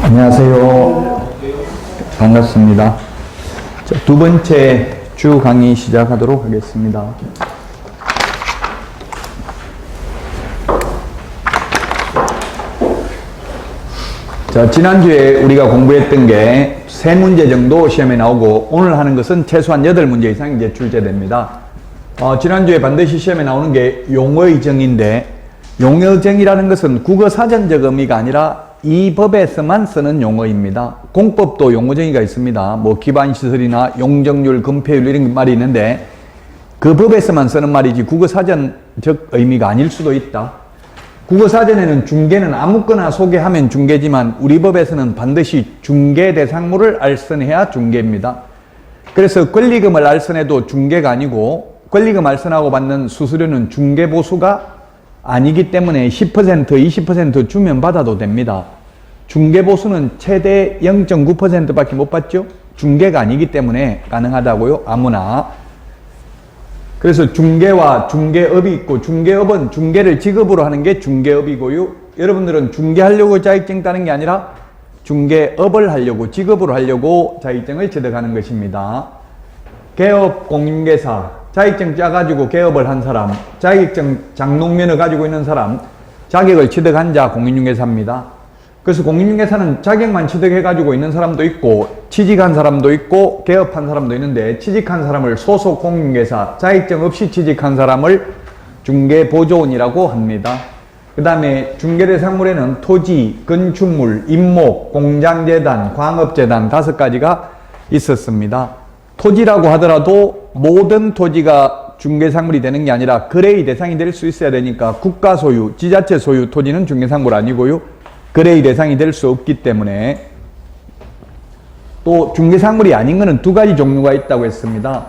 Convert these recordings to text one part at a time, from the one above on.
안녕하세요. 반갑습니다. 자, 두 번째 주 강의 시작하도록 하겠습니다. 자, 지난주에 우리가 공부했던 게 3문제 정도 시험에 나오고 오늘 하는 것은 최소한 8문제 이상 이제 출제됩니다. 지난주에 반드시 시험에 나오는 게 용어의 정의인데, 용어의 정의라는 것은 국어사전적 의미가 아니라 이 법에서만 쓰는 용어입니다. 공법도 용어 정의가 있습니다. 뭐 기반시설이나 용적률, 금폐율 이런 말이 있는데 그 법에서만 쓰는 말이지 국어사전적 의미가 아닐 수도 있다. 국어사전에는 중개는 아무거나 소개하면 중개지만 우리 법에서는 반드시 중개 대상물을 알선해야 중개입니다. 그래서 권리금을 알선해도 중개가 아니고 권리금 알선하고 받는 수수료는 중개보수가 아니기 때문에 10%, 20% 주면 받아도 됩니다. 중개보수는 최대 0.9%밖에 못 받죠? 중개가 아니기 때문에 가능하다고요. 아무나. 그래서 중개와 중개업이 있고, 중개업은 중개를 직업으로 하는 게 중개업이고요. 여러분들은 중개하려고 자격증 따는 게 아니라 중개업을 하려고, 직업으로 하려고 자격증을 취득하는 것입니다. 개업 공인중개사, 자격증 짜가지고 개업을 한 사람, 자격증 장롱면허 가지고 있는 사람, 자격을 취득한 자 공인중개사입니다. 그래서 공인중개사는 자격만 취득해가지고 있는 사람도 있고 취직한 사람도 있고 개업한 사람도 있는데, 취직한 사람을 소속 공인중개사, 자격증 없이 취직한 사람을 중개보조원이라고 합니다. 그 다음에 중개대상물에는 토지, 건축물, 임목, 공장재단, 광업재단 5가지가 있었습니다. 토지라고 하더라도 모든 토지가 중개상물이 되는 게 아니라 거래의 대상이 될 수 있어야 되니까 국가 소유, 지자체 소유 토지는 중개상물 아니고요. 거래의 대상이 될 수 없기 때문에. 또 중개상물이 아닌 것은 2가지 종류가 있다고 했습니다.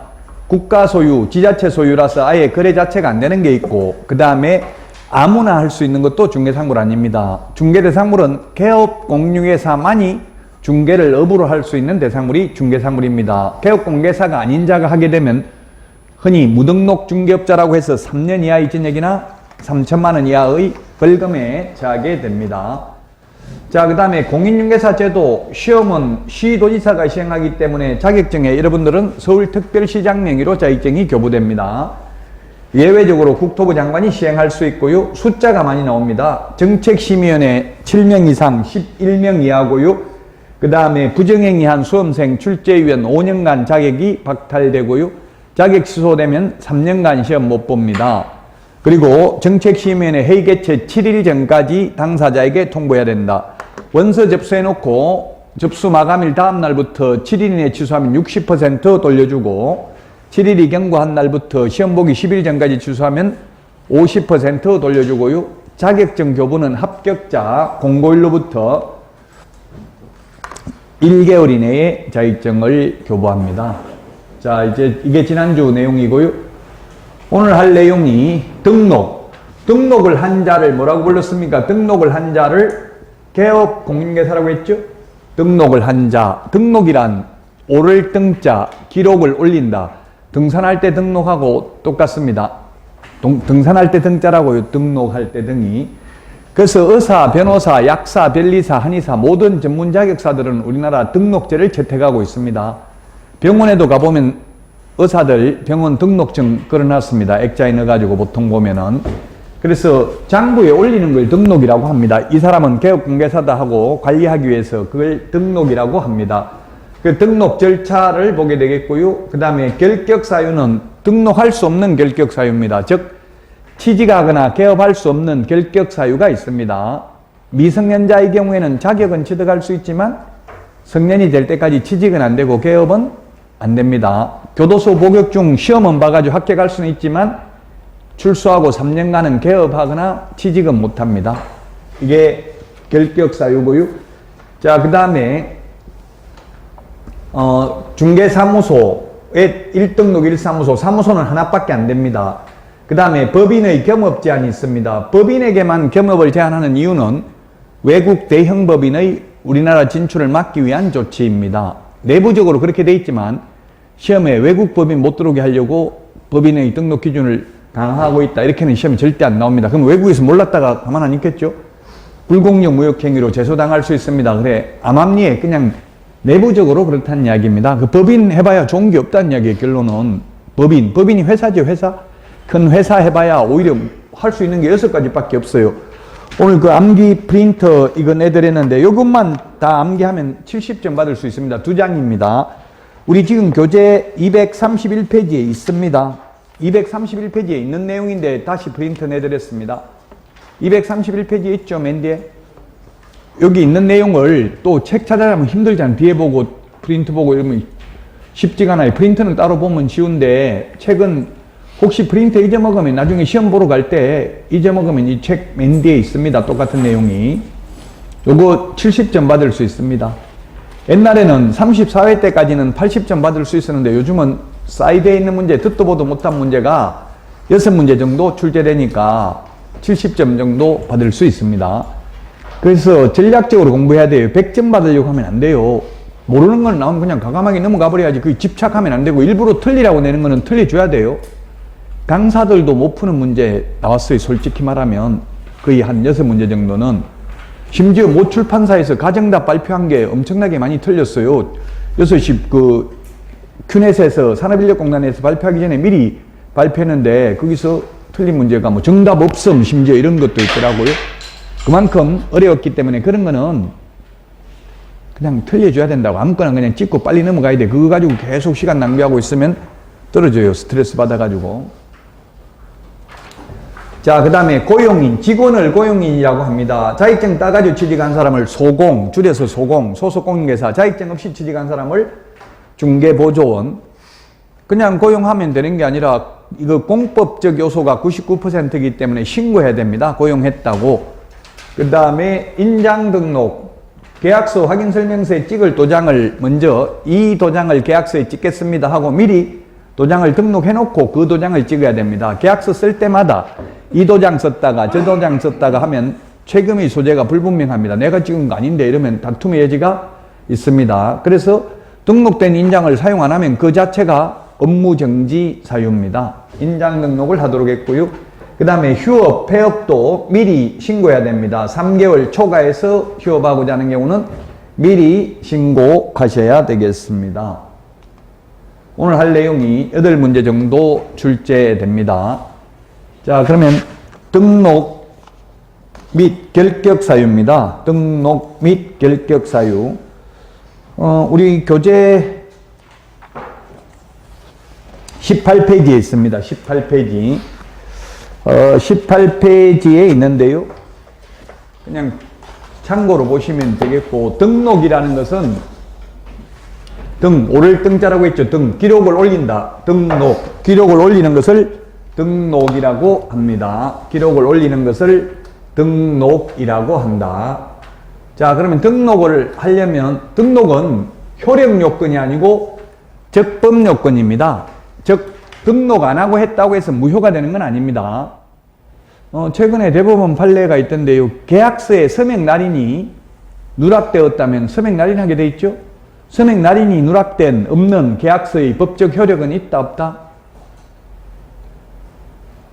국가 소유, 지자체 소유라서 아예 거래 자체가 안 되는 게 있고, 그 다음에 아무나 할 수 있는 것도 중개상물 아닙니다. 중개대상물은 개업공인중개사만이 중개를 업으로 할 수 있는 대상물이 중개상물입니다. 개업공인중개사가 아닌 자가 하게 되면 흔히 무등록 중개업자라고 해서 3년 이하의 징역이나 3천만 원 이하의 벌금에 처하게 됩니다. 자, 그 다음에 공인중개사 제도, 시험은 시도지사가 시행하기 때문에 자격증에 여러분들은 서울특별시장 명의로 자격증이 교부됩니다. 예외적으로 국토부 장관이 시행할 수 있고요. 숫자가 많이 나옵니다. 정책심의위원회 7명 이상 11명 이하고요. 그 다음에 부정행위 한 수험생 출제위원 5년간 자격이 박탈되고요. 자격 취소되면 3년간 시험 못 봅니다. 그리고 정책심의위원회 회의 개최 7일 전까지 당사자에게 통보해야 된다. 원서 접수해놓고 접수 마감일 다음 날부터 7일 이내 취소하면 60% 돌려주고, 7일이 경과한 날부터 시험 보기 10일 전까지 취소하면 50% 돌려주고요. 자격증 교부는 합격자 공고일로부터 1개월 이내에 자격증을 교부합니다. 자, 이제 이게 지난주 내용이고요. 오늘 할 내용이 등록. 등록을 한 자를 뭐라고 불렀습니까? 등록을 한 자를 개업 공인중개사라고 했죠? 등록을 한 자. 등록이란 오를 등자, 기록을 올린다. 등산할 때 등록하고 똑같습니다. 등산할 때 등자라고요. 등록할 때 등이. 그래서 의사, 변호사, 약사, 변리사, 한의사 모든 전문 자격사들은 우리나라 등록제를 채택하고 있습니다. 병원에도 가보면 의사들 병원 등록증 끌어놨습니다. 액자에 넣어가지고 보통 보면은. 그래서 장부에 올리는 걸 등록이라고 합니다. 이 사람은 개업공개사다 하고 관리하기 위해서 그걸 등록이라고 합니다. 그 등록 절차를 보게 되겠고요. 그 다음에 결격사유는 등록할 수 없는 결격사유입니다. 즉 취직하거나 개업할 수 없는 결격사유가 있습니다. 미성년자의 경우에는 자격은 취득할 수 있지만 성년이 될 때까지 취직은 안 되고 개업은 안 됩니다. 교도소 복역 중 시험은 봐가지고 합격할 수는 있지만 출소하고 3년간은 개업하거나 취직은 못합니다. 이게 결격사유고요. 자, 그 다음에 중개사무소의 1등록 1사무소, 사무소는 하나밖에 안 됩니다. 그 다음에 법인의 겸업 제한이 있습니다. 법인에게만 겸업을 제한하는 이유는 외국 대형 법인의 우리나라 진출을 막기 위한 조치입니다. 내부적으로 그렇게 돼 있지만 시험에 외국 법인 못 들어오게 하려고 법인의 등록 기준을 강화하고 있다. 이렇게는 시험이 절대 안 나옵니다. 그럼 외국에서 몰랐다가 가만 안 있겠죠? 불공정 무역행위로 제소당할 수 있습니다. 그래, 암암리에 그냥 내부적으로 그렇다는 이야기입니다. 그 법인 해봐야 좋은 게 없다는 이야기예요. 결론은 법인이 회사죠. 회사. 큰 회사 해봐야 오히려 할 수 있는 게 6가지밖에 없어요. 오늘 그 암기 프린터 이거 내드렸는데 이것만 다 암기하면 70점 받을 수 있습니다. 2장입니다. 우리 지금 교재 231페이지에 있습니다. 231페이지에 있는 내용인데 다시 프린터 내드렸습니다. 231페이지에 있죠, 맨 뒤에. 여기 있는 내용을 또 책 찾아가면 힘들잖아요. 뒤에 보고 프린트 보고 이러면 쉽지가 않아요. 프린트는 따로 보면 쉬운데 책은 혹시 프린트 잊어먹으면 나중에 시험 보러 갈 때 잊어먹으면 이 책 맨 뒤에 있습니다. 똑같은 내용이. 요거 70점 받을 수 있습니다. 옛날에는 34회 때까지는 80점 받을 수 있었는데 요즘은 사이드에 있는 문제, 듣도 보도 못한 문제가 6문제 정도 출제되니까 70점 정도 받을 수 있습니다. 그래서 전략적으로 공부해야 돼요. 100점 받으려고 하면 안 돼요. 모르는 건 나오면 그냥 과감하게 넘어가 버려야지. 그 집착하면 안 되고 일부러 틀리라고 내는 거는 틀려줘야 돼요. 강사들도 못 푸는 문제 나왔어요. 솔직히 말하면 거의 한 6문제 정도는. 심지어 모 출판사에서 가정답 발표한 게 엄청나게 많이 틀렸어요. 6시 그 큐넷에서 산업인력공단에서 발표하기 전에 미리 발표했는데 거기서 틀린 문제가 뭐 정답 없음 심지어 이런 것도 있더라고요. 그만큼 어려웠기 때문에 그런 거는 그냥 틀려줘야 된다고. 아무거나 그냥 찍고 빨리 넘어가야 돼. 그거 가지고 계속 시간 낭비하고 있으면 떨어져요. 스트레스 받아가지고. 자, 그 다음에 고용인, 직원을 고용인이라고 합니다. 자격증 따가지고 취직한 사람을 소공, 줄여서 소공, 소속공인회사, 자격증 없이 취직한 사람을 중개보조원. 그냥 고용하면 되는 게 아니라 이거 공법적 요소가 99%이기 때문에 신고해야 됩니다. 고용했다고. 그 다음에 인장 등록, 계약서 확인설명서에 찍을 도장을 먼저 이 도장을 계약서에 찍겠습니다 하고 미리 도장을 등록해 놓고 그 도장을 찍어야 됩니다. 계약서 쓸 때마다 이 도장 썼다가 저 도장 썼다가 하면 책임의 소재가 불분명합니다. 내가 찍은 거 아닌데 이러면 다툼의 여지가 있습니다. 그래서 등록된 인장을 사용 안 하면 그 자체가 업무정지 사유입니다. 인장 등록을 하도록 했고요. 그 다음에 휴업, 폐업도 미리 신고해야 됩니다. 3개월 초과해서 휴업하고자 하는 경우는 미리 신고하셔야 되겠습니다. 오늘 할 내용이 8문제 정도 출제됩니다. 자, 그러면 등록 및 결격 사유입니다. 등록 및 결격 사유. 우리 교재 18페이지에 있습니다. 18페이지. 18페이지에 있는데요. 그냥 참고로 보시면 되겠고, 등록이라는 것은 오를 등자라고 했죠. 기록을 올린다. 등록. 기록을 올리는 것을 등록이라고 합니다. 기록을 올리는 것을 등록이라고 한다. 자, 그러면 등록을 하려면 등록은 효력 요건이 아니고 적법 요건입니다. 즉 등록 안 하고 했다고 해서 무효가 되는 건 아닙니다. 최근에 대법원 판례가 있던데요. 계약서에 서명 날인이 누락되었다면 서명 날인하게 돼 있죠. 서명 날인이 누락된 없는 계약서의 법적 효력은 있다 없다?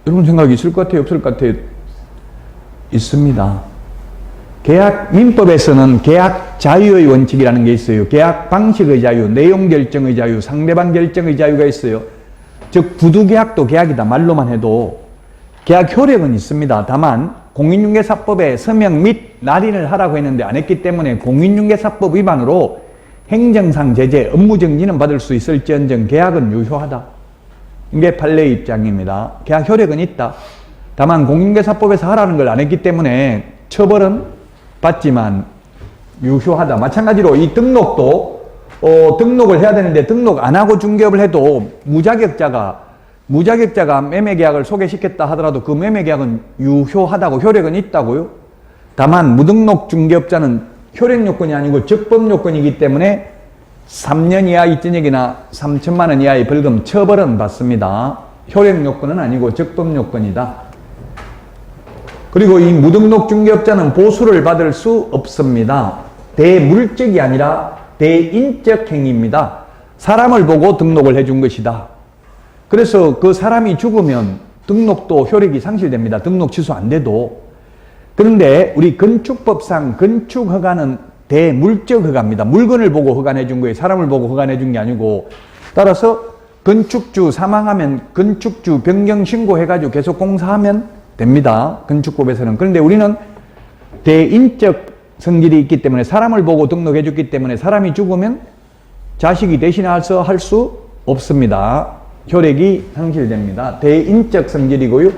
여러분 생각이 있을 것 같아요? 없을 것 같아요? 있습니다. 민법에서는 계약 자유의 원칙이라는 게 있어요. 계약 방식의 자유, 내용 결정의 자유, 상대방 결정의 자유가 있어요. 즉 부두계약도 계약이다. 말로만 해도 계약 효력은 있습니다. 다만 공인중개사법에 서명 및 날인을 하라고 했는데 안 했기 때문에 공인중개사법 위반으로 행정상 제재, 업무정지는 받을 수 있을지언정 계약은 유효하다. 이게 판례의 입장입니다. 계약 효력은 있다. 다만 공인중개사법에서 하라는 걸 안 했기 때문에 처벌은 받지만 유효하다. 마찬가지로 이 등록도 등록을 해야 되는데 등록 안 하고 중개업을 해도 무자격자가 매매계약을 소개시켰다 하더라도 그 매매계약은 유효하다고, 효력은 있다고요. 다만 무등록 중개업자는 효력 요건이 아니고 적법 요건이기 때문에 3년 이하 입전역이나 3천만 원 이하의 벌금 처벌은 받습니다. 효력 요건은 아니고 적법 요건이다. 그리고 이 무등록 중개업자는 보수를 받을 수 없습니다. 대물적이 아니라 대인적 행위입니다. 사람을 보고 등록을 해준 것이다. 그래서 그 사람이 죽으면 등록도 효력이 상실됩니다. 등록 취소 안 돼도. 그런데 우리 건축법상 건축 허가는 대물적 허가입니다. 물건을 보고 허가해 준 거예요. 사람을 보고 허가해 준 게 아니고. 따라서 건축주 사망하면 건축주 변경 신고해가지고 계속 공사하면 됩니다. 건축법에서는. 그런데 우리는 대인적 성질이 있기 때문에 사람을 보고 등록해 줬기 때문에 사람이 죽으면 자식이 대신해서 할 수 없습니다. 효력이 상실됩니다. 대인적 성질이고요.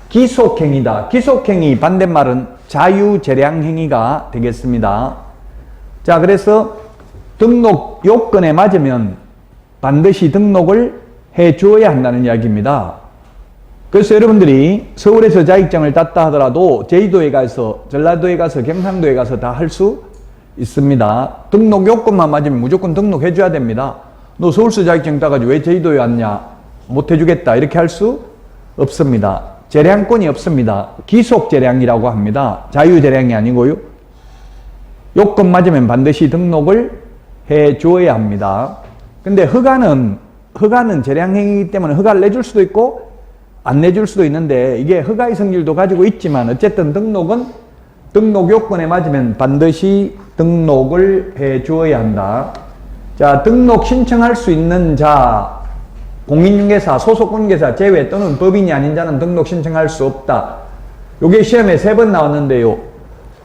기속행위다. 기속행위 반대말은 자유재량행위가 되겠습니다. 자, 그래서 등록 요건에 맞으면 반드시 등록을 해 주어야 한다는 이야기입니다. 그래서 여러분들이 서울에서 자격증을 땄다 하더라도 제주도에 가서, 전라도에 가서, 경상도에 가서 다 할 수 있습니다. 등록 요건만 맞으면 무조건 등록해 줘야 됩니다. 너 서울서 자격증 따가지고 왜 제주도에 왔냐? 못 해주겠다. 이렇게 할 수 없습니다. 재량권이 없습니다. 기속재량이라고 합니다. 자유재량이 아니고요. 요건 맞으면 반드시 등록을 해 주어야 합니다. 근데 허가는 재량행위이기 때문에 허가를 내줄 수도 있고 안 내줄 수도 있는데 이게 허가의 성질도 가지고 있지만 어쨌든 등록은 등록 요건에 맞으면 반드시 등록을 해 주어야 한다. 자, 등록 신청할 수 있는 자, 공인중개사, 소속공인중개사 제외 또는 법인이 아닌 자는 등록 신청할 수 없다. 요게 시험에 3번 나왔는데요.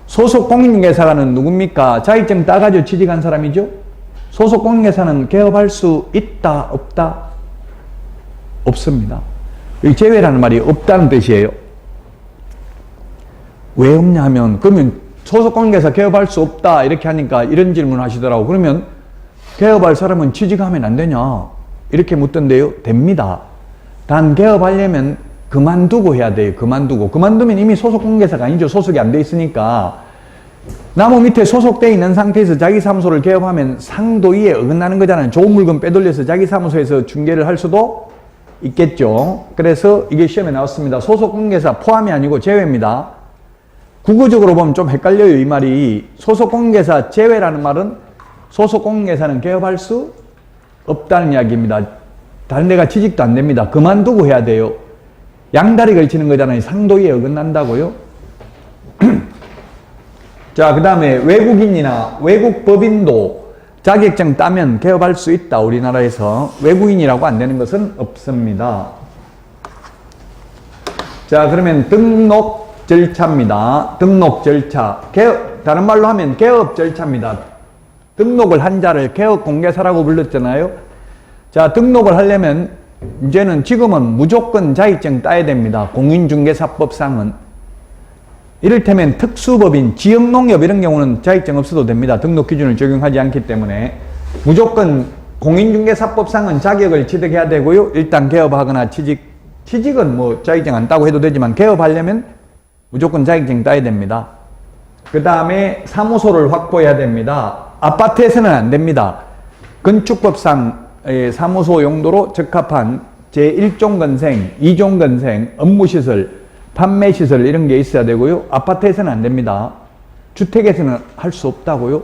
소속공인중개사는 누굽니까? 자격증 따가지고 취직한 사람이죠? 소속공인중개사는 개업할 수 있다, 없다? 없습니다. 여기 제외라는 말이 없다는 뜻이에요. 왜 없냐 하면, 그러면 소속공인중개사 개업할 수 없다 이렇게 하니까 이런 질문을 하시더라고. 그러면 개업할 사람은 취직하면 안 되냐? 이렇게 묻던데요. 됩니다. 단 개업하려면 그만두고 해야 돼요. 그만두면 이미 소속공인중개사가 아니죠. 소속이 안 돼 있으니까. 나무 밑에 소속되어 있는 상태에서 자기 사무소를 개업하면 상도위에 어긋나는 거잖아요. 좋은 물건 빼돌려서 자기 사무소에서 중개를 할 수도 있겠죠. 그래서 이게 시험에 나왔습니다. 소속공인중개사 포함이 아니고 제외입니다. 국어적으로 보면 좀 헷갈려요. 이 말이. 소속공인중개사 제외라는 말은 소속공인중개사는 개업할 수 없다는 이야기입니다. 다른 데가 취직도 안 됩니다. 그만두고 해야 돼요. 양다리 걸치는 거잖아요. 상도위에 어긋난다고요. 자, 그 다음에 외국인이나 외국법인도 자격증 따면 개업할 수 있다. 우리나라에서 외국인이라고 안 되는 것은 없습니다. 자, 그러면 등록 절차입니다. 등록 절차. 다른 말로 하면 개업 절차입니다. 등록을 한 자를 개업공개사라고 불렀잖아요. 자, 등록을 하려면 이제는 지금은 무조건 자격증 따야 됩니다. 공인중개사법상은. 이를테면 특수법인, 지역농협 이런 경우는 자격증 없어도 됩니다. 등록 기준을 적용하지 않기 때문에. 무조건 공인중개사법상은 자격을 취득해야 되고요. 일단 개업하거나 취직은 뭐 자격증 안 따고 해도 되지만 개업하려면 무조건 자격증 따야 됩니다. 그 다음에 사무소를 확보해야 됩니다. 아파트에서는 안 됩니다. 건축법상 사무소 용도로 적합한 제1종 건생, 2종 건생, 업무시설, 판매시설 이런 게 있어야 되고요. 아파트에서는 안 됩니다. 주택에서는 할 수 없다고요.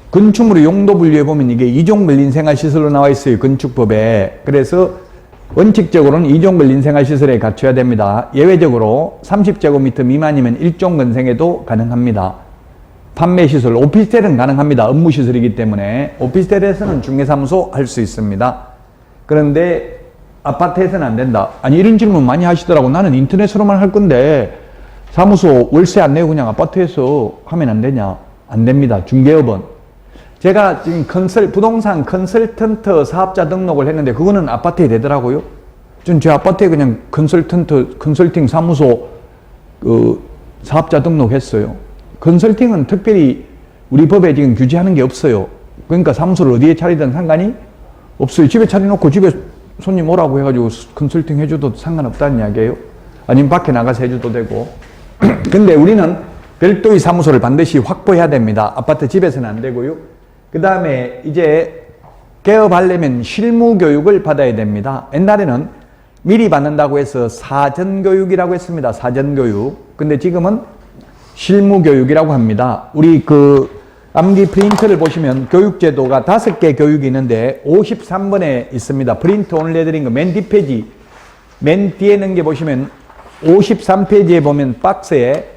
건축물의 용도 분류에 보면 이게 2종 근린 생활시설로 나와 있어요. 건축법에. 그래서 원칙적으로는 2종 근린 생활시설에 갖춰야 됩니다. 예외적으로 30제곱미터 미만이면 1종 건생에도 가능합니다. 판매시설, 오피스텔은 가능합니다. 업무시설이기 때문에. 오피스텔에서는 중개사무소 할 수 있습니다. 그런데 아파트에서는 안 된다. 아니, 이런 질문 많이 하시더라고. 나는 인터넷으로만 할 건데 사무소 월세 안 내고 그냥 아파트에서 하면 안 되냐? 안 됩니다. 중개업은. 제가 지금 부동산 컨설턴트 사업자 등록을 했는데 그거는 아파트에 되더라고요. 전 제 아파트에 그냥 컨설팅 사무소 사업자 등록했어요. 컨설팅은 특별히 우리 법에 지금 규제하는 게 없어요. 그러니까 사무소를 어디에 차리든 상관이 없어요. 집에 차려놓고 집에 손님 오라고 해가지고 컨설팅 해줘도 상관없다는 이야기예요. 아니면 밖에 나가서 해줘도 되고. 근데 우리는 별도의 사무소를 반드시 확보해야 됩니다. 아파트 집에서는 안 되고요. 그 다음에 이제 개업하려면 실무 교육을 받아야 됩니다. 옛날에는 미리 받는다고 해서 사전교육이라고 했습니다. 사전교육. 근데 지금은 실무교육이라고 합니다. 우리 암기 프린트를 보시면 교육제도가 5개 교육이 있는데 53번에 있습니다. 프린트 오늘 내드린 거 맨 뒷페이지 맨 뒤에 있는 게 보시면 53페이지에 보면 박스에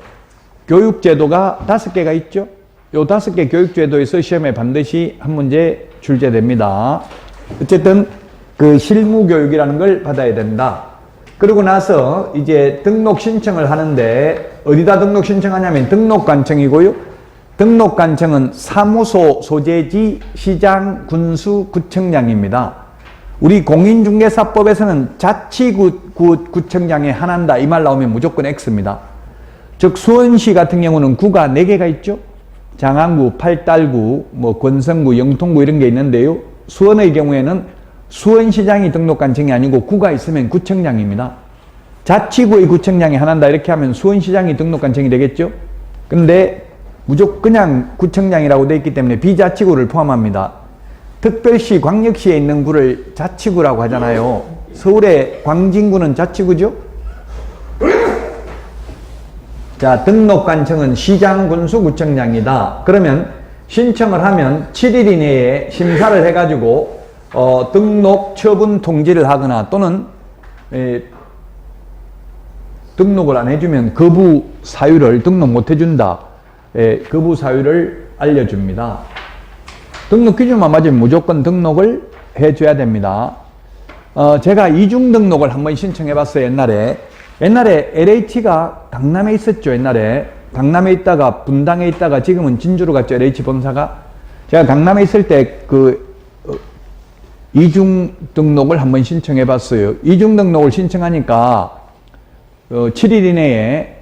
교육제도가 5개가 있죠. 요 5개 교육제도에서 시험에 반드시 한 문제 출제됩니다. 어쨌든 그 실무교육이라는 걸 받아야 된다. 그러고 나서 이제 등록 신청을 하는데 어디다 등록 신청하냐면 등록관청이고요. 등록관청은 사무소 소재지 시장, 군수, 구청장입니다. 우리 공인중개사법에서는 자치구청장에 한한다 이 말 나오면 무조건 X입니다. 즉 수원시 같은 경우는 구가 4개가 있죠. 장안구, 팔달구, 뭐 권성구, 영통구 이런 게 있는데요. 수원의 경우에는 수원시장이 등록관청이 아니고 구가 있으면 구청장입니다. 자치구의 구청장이 한한다 이렇게 하면 수원시장이 등록관청이 되겠죠. 근데 무조건 그냥 구청장이라고 되어 있기 때문에 비자치구를 포함합니다. 특별시, 광역시에 있는 구를 자치구라고 하잖아요. 서울의 광진구는 자치구죠. 자, 등록관청은 시장, 군수, 구청장이다. 그러면 신청을 하면 7일 이내에 심사를 해가지고 등록 처분 통지를 하거나 또는 등록을 안 해주면 거부 사유를 등록 못 해준다. 거부 사유를 알려줍니다. 등록 기준만 맞으면 무조건 등록을 해줘야 됩니다. 제가 이중 등록을 한번 신청해 봤어요. 옛날에 LH가 강남에 있었죠. 옛날에 강남에 있다가 분당에 있다가 지금은 진주로 갔죠. LH 본사가. 제가 강남에 있을 때 이중 등록을 한번 신청해 봤어요. 이중 등록을 신청하니까 7일 이내에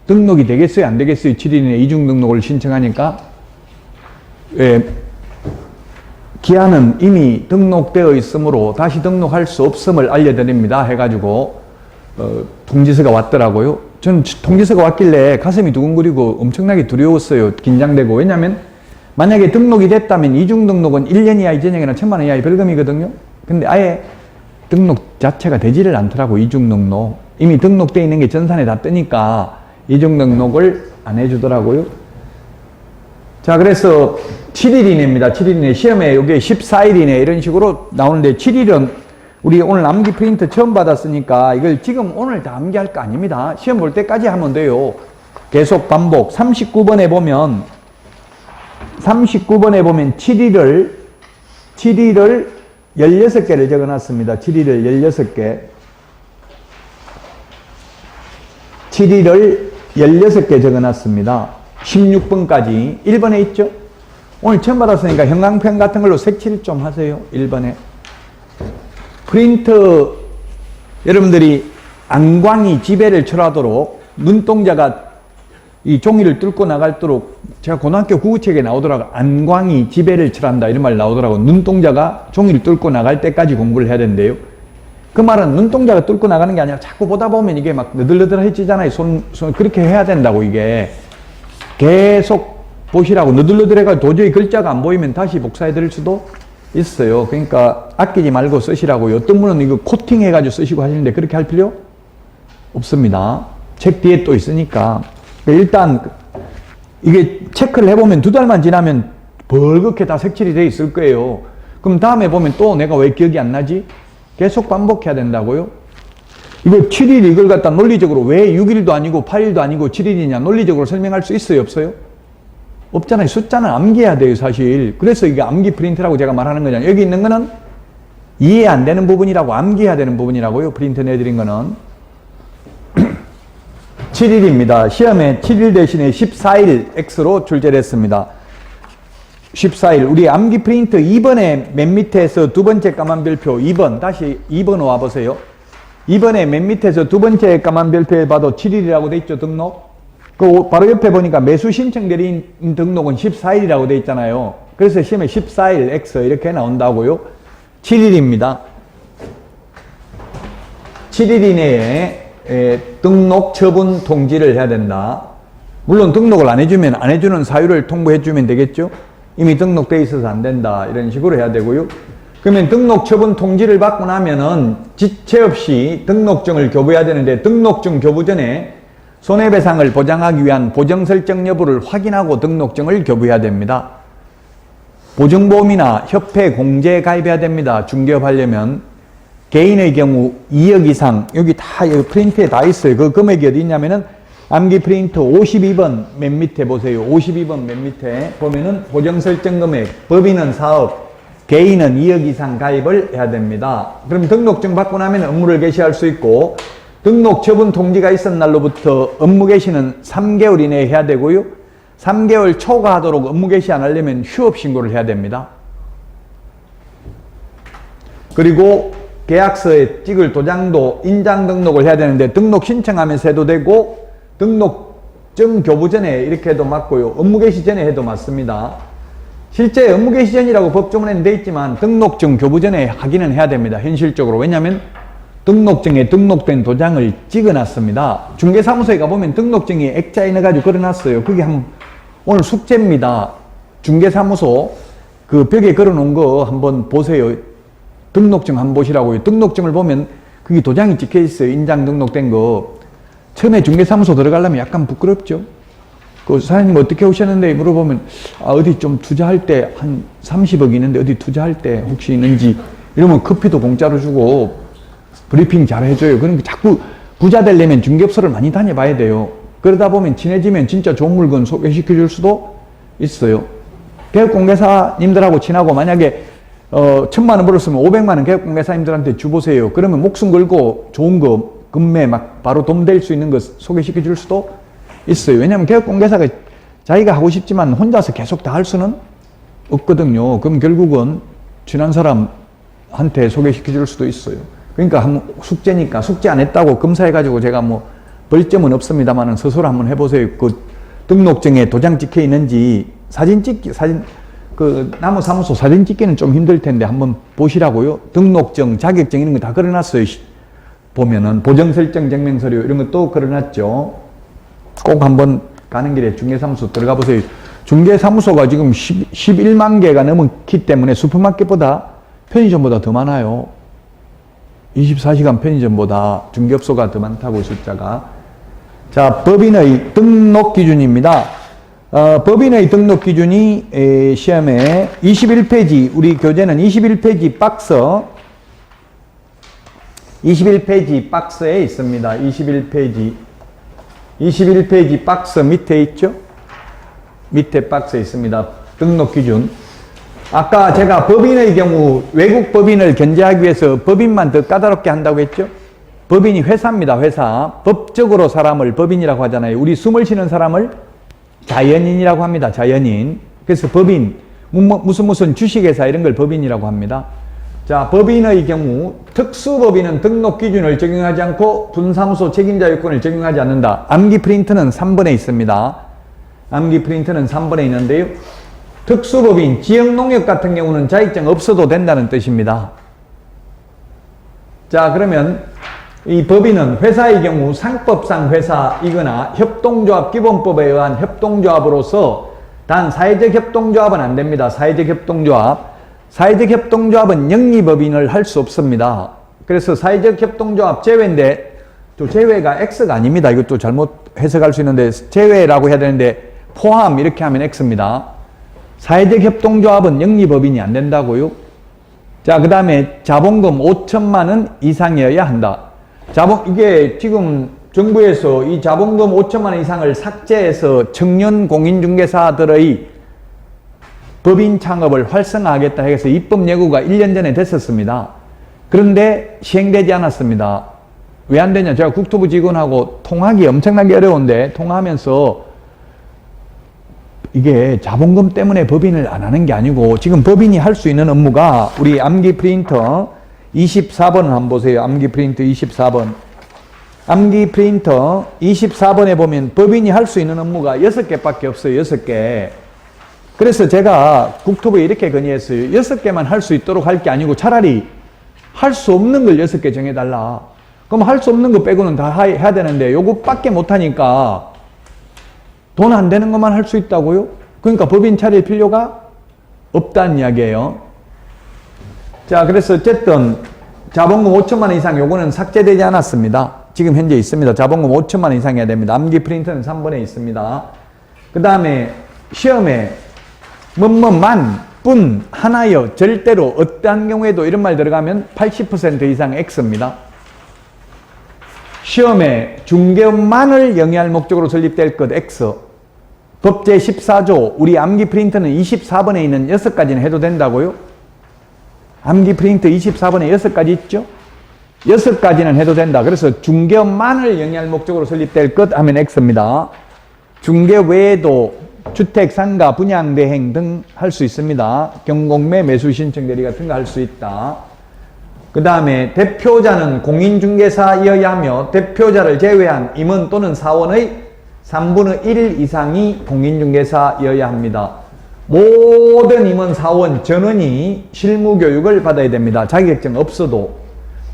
등록이 되겠어요? 안 되겠어요? 7일 이내에 이중 등록을 신청하니까 기한은 이미 등록되어 있으므로 다시 등록할 수 없음을 알려드립니다 해가지고 통지서가 왔더라고요. 저는 통지서가 왔길래 가슴이 두근거리고 엄청나게 두려웠어요. 긴장되고. 왜냐하면 만약에 등록이 됐다면 이중 등록은 1년 이하의 전형이나 1,000만 원 이하의 벌금이거든요. 근데 아예 등록 자체가 되지를 않더라고. 이중 등록. 이미 등록되어 있는 게 전산에 다 뜨니까 이중 등록을 안 해주더라고요. 자, 그래서 7일 이내입니다. 7일 이내. 시험에 이게 14일 이내 이런 식으로 나오는데 7일은 우리 오늘 암기 프린트 처음 받았으니까 이걸 지금 오늘 다 암기할 거 아닙니다. 시험 볼 때까지 하면 돼요. 계속 반복. 39번에 보면 7일을 16개를 적어놨습니다. 7일을 16개. 7일을 16개 적어놨습니다. 16번까지. 1번에 있죠? 오늘 처음 받았으니까 형광펜 같은 걸로 색칠 좀 하세요. 1번에. 프린터 여러분들이 안광이 지배를 철하도록 눈동자가 이 종이를 뚫고 나갈도록 제가 고등학교 국어책에 나오더라고. 안광이 지배를 철한다 이런 말 나오더라고. 눈동자가 종이를 뚫고 나갈 때까지 공부를 해야 된대요. 그 말은 눈동자가 뚫고 나가는 게 아니라 자꾸 보다 보면 이게 막 너덜너덜해지잖아요. 손 그렇게 해야 된다고. 이게 계속 보시라고. 너덜너덜해가지고 도저히 글자가 안 보이면 다시 복사해 드릴 수도 있어요. 그러니까 아끼지 말고 쓰시라고요. 어떤 분은 이거 코팅해가지고 쓰시고 하시는데 그렇게 할 필요 없습니다. 책 뒤에 또 있으니까. 일단 이게 체크를 해보면 2달만 지나면 벌겋게 다 색칠이 돼 있을 거예요. 그럼 다음에 보면 또 내가 왜 기억이 안 나지? 계속 반복해야 된다고요. 이거 7일 이걸 갖다 논리적으로 왜 6일도 아니고 8일도 아니고 7일이냐 논리적으로 설명할 수 있어요? 없어요? 없잖아요. 숫자는 암기해야 돼요, 사실. 그래서 이게 암기 프린트라고 제가 말하는 거잖아요. 여기 있는 거는 이해 안 되는 부분이라고 암기해야 되는 부분이라고요. 프린트 내드린 거는. 7일입니다. 시험에 7일 대신에 14일 X로 출제됐습니다. 14일. 우리 암기 프린트 2번에 맨 밑에서 두 번째 까만 별표 2번. 다시 2번 와보세요. 2번에 맨 밑에서 두 번째 까만 별표에 봐도 7일이라고 돼 있죠, 등록. 그 바로 옆에 보니까 매수 신청 대리인 등록은 14일이라고 돼 있잖아요. 그래서 시험에 14일 X 이렇게 나온다고요. 7일입니다. 7일 이내에 등록 처분 통지를 해야 된다. 물론 등록을 안 해주면 안 해주는 사유를 통보해 주면 되겠죠. 이미 등록돼 있어서 안 된다 이런 식으로 해야 되고요. 그러면 등록 처분 통지를 받고 나면은 지체 없이 등록증을 교부해야 되는데 등록증 교부 전에 손해배상을 보장하기 위한 보정 설정 여부를 확인하고 등록증을 교부해야 됩니다. 보증보험이나 협회 공제에 가입해야 됩니다. 중개업 하려면 개인의 경우 2억 이상, 여기 다 여기 프린트에 다 있어요. 그 금액이 어디 있냐면은 암기 프린터 52번 맨 밑에 보세요. 52번 맨 밑에 보면은 보정 설정 금액, 법인은 4억, 개인은 2억 이상 가입을 해야 됩니다. 그럼 등록증 받고 나면 업무를 개시할 수 있고, 등록 처분 통지가 있은 날로부터 업무 개시는 3개월 이내에 해야 되고요. 3개월 초과하도록 업무 개시 안 하려면 휴업 신고를 해야 됩니다. 그리고 계약서에 찍을 도장도 인장 등록을 해야 되는데 등록 신청하면서 해도 되고 등록증 교부 전에 이렇게 해도 맞고요. 업무 개시 전에 해도 맞습니다. 실제 업무 개시 전이라고 법조문에는 돼 있지만 등록증 교부 전에 하기는 해야 됩니다. 현실적으로. 왜냐하면 등록증에 등록된 도장을 찍어놨습니다. 중개사무소에 가보면 등록증이 액자에 넣어가지고 걸어놨어요. 그게 오늘 숙제입니다. 중개사무소 그 벽에 걸어놓은 거 한번 보세요. 등록증 한번 보시라고요. 등록증을 보면 그게 도장이 찍혀 있어요. 인장 등록된 거. 처음에 중개사무소 들어가려면 약간 부끄럽죠. 그 사장님 어떻게 오셨는데 물어보면 어디 좀 투자할 때 한 30억 있는데 어디 투자할 때 혹시 있는지 이러면 커피도 공짜로 주고 브리핑 잘 해줘요. 그러니까 자꾸 부자 되려면 중개업소를 많이 다녀봐야 돼요. 그러다 보면 친해지면 진짜 좋은 물건 소개시켜 줄 수도 있어요. 개업공개사님들하고 친하고 만약에 1,000만 원 벌었으면 500만 원 개업공개사님들한테 주보세요. 그러면 목숨 걸고 좋은 거 금매 막 바로 돈 될 수 있는 거 소개시켜 줄 수도 있어요. 왜냐하면 개업공개사가 자기가 하고 싶지만 혼자서 계속 다 할 수는 없거든요. 그럼 결국은 친한 사람한테 소개시켜 줄 수도 있어요. 그러니까 한번 숙제니까 숙제 안 했다고 검사해가지고 제가 뭐 벌점은 없습니다만은 스스로 한번 해보세요. 그 등록증에 도장 찍혀 있는지 그 나무사무소 사진 찍기는 좀 힘들 텐데 한번 보시라고요. 등록증, 자격증 이런 거 다 걸어놨어요. 보면은 보정설정 증명서류 이런 것도 걸어놨죠. 꼭 한번 가는 길에 중개사무소 들어가 보세요. 중개사무소가 지금 11만 개가 넘기 때문에 슈퍼마켓보다 편의점보다 더 많아요. 24시간 편의점보다 중개업소가 더 많다고 숫자가. 자, 법인의 등록 기준입니다. 법인의 등록 기준이 시험에 21페이지, 우리 교재는 21페이지 박스, 21페이지 박스에 있습니다. 21페이지 박스 밑에 있죠? 밑에 박스에 있습니다. 등록 기준. 아까 제가 법인의 경우 외국 법인을 견제하기 위해서 법인만 더 까다롭게 한다고 했죠? 법인이 회사입니다. 회사. 법적으로 사람을 법인이라고 하잖아요. 우리 숨을 쉬는 사람을 자연인이라고 합니다. 자연인. 그래서 법인, 무슨 주식회사 이런 걸 법인이라고 합니다. 자, 법인의 경우 특수법인은 등록 기준을 적용하지 않고 분사무소 책임자 요건을 적용하지 않는다. 암기 프린트는 3번에 있습니다. 암기 프린트는 3번에 있는데요. 특수법인, 지역농협 같은 경우는 자격증 없어도 된다는 뜻입니다. 자, 그러면 이 법인은 회사의 경우 상법상 회사이거나 협동조합 기본법에 의한 협동조합으로서 단 사회적 협동조합은 안 됩니다. 사회적 협동조합. 사회적 협동조합은 영리법인을 할 수 없습니다. 그래서 사회적 협동조합 제외인데 또 제외가 X가 아닙니다. 이것도 잘못 해석할 수 있는데 제외라고 해야 되는데 포함 이렇게 하면 X입니다. 사회적 협동조합은 영리법인이 안 된다고요. 자, 그 다음에 자본금 5천만 원 이상이어야 한다. 이게 지금 정부에서 이 자본금 5천만 원 이상을 삭제해서 청년 공인중개사들의 법인 창업을 활성화하겠다 해서 입법 예고가 1년 전에 됐었습니다. 그런데 시행되지 않았습니다. 왜 안 되냐? 제가 국토부 직원하고 통하기 엄청나게 어려운데 통화하면서 이게 자본금 때문에 법인을 안 하는 게 아니고 지금 법인이 할 수 있는 업무가 우리 암기 프린터 24번 한번 보세요. 암기 프린터 24번. 암기 프린터 24번에 보면 법인이 할 수 있는 업무가 6개밖에 없어요. 6개. 그래서 제가 국토부에 이렇게 건의했어요. 6개만 할 수 있도록 할 게 아니고 차라리 할 수 없는 걸 6개 정해달라. 그럼 할 수 없는 거 빼고는 다 해야 되는데 요거밖에 못하니까 돈 안 되는 것만 할 수 있다고요? 그러니까 법인 차릴 필요가 없다는 이야기예요. 자, 그래서 어쨌든 자본금 5천만 원 이상 요거는 삭제되지 않았습니다. 지금 현재 있습니다. 자본금 5천만 원 이상 해야 됩니다. 암기 프린터는 3번에 있습니다. 그 다음에 시험에 100분 하나여 절대로 어떠한 경우에도 이런 말 들어가면 80% 이상 X입니다. 시험에 중개업만을 영위할 목적으로 설립될 것 X. 법 제14조 우리 암기 프린터는 24번에 있는 6가지는 해도 된다고요? 암기 프린터 24번에 6가지 있죠? 6가지는 해도 된다. 그래서 중개업만을 영위할 목적으로 설립될 것 하면 X입니다. 중개업 외에도 주택, 상가, 분양, 대행 등 할 수 있습니다. 경공매, 매수신청 대리 같은 거 할 수 있다. 그 다음에 대표자는 공인중개사이어야 하며 대표자를 제외한 임원 또는 사원의 3분의 1 이상이 공인중개사이어야 합니다. 모든 임원, 사원, 전원이 실무교육을 받아야 됩니다. 자격증 없어도.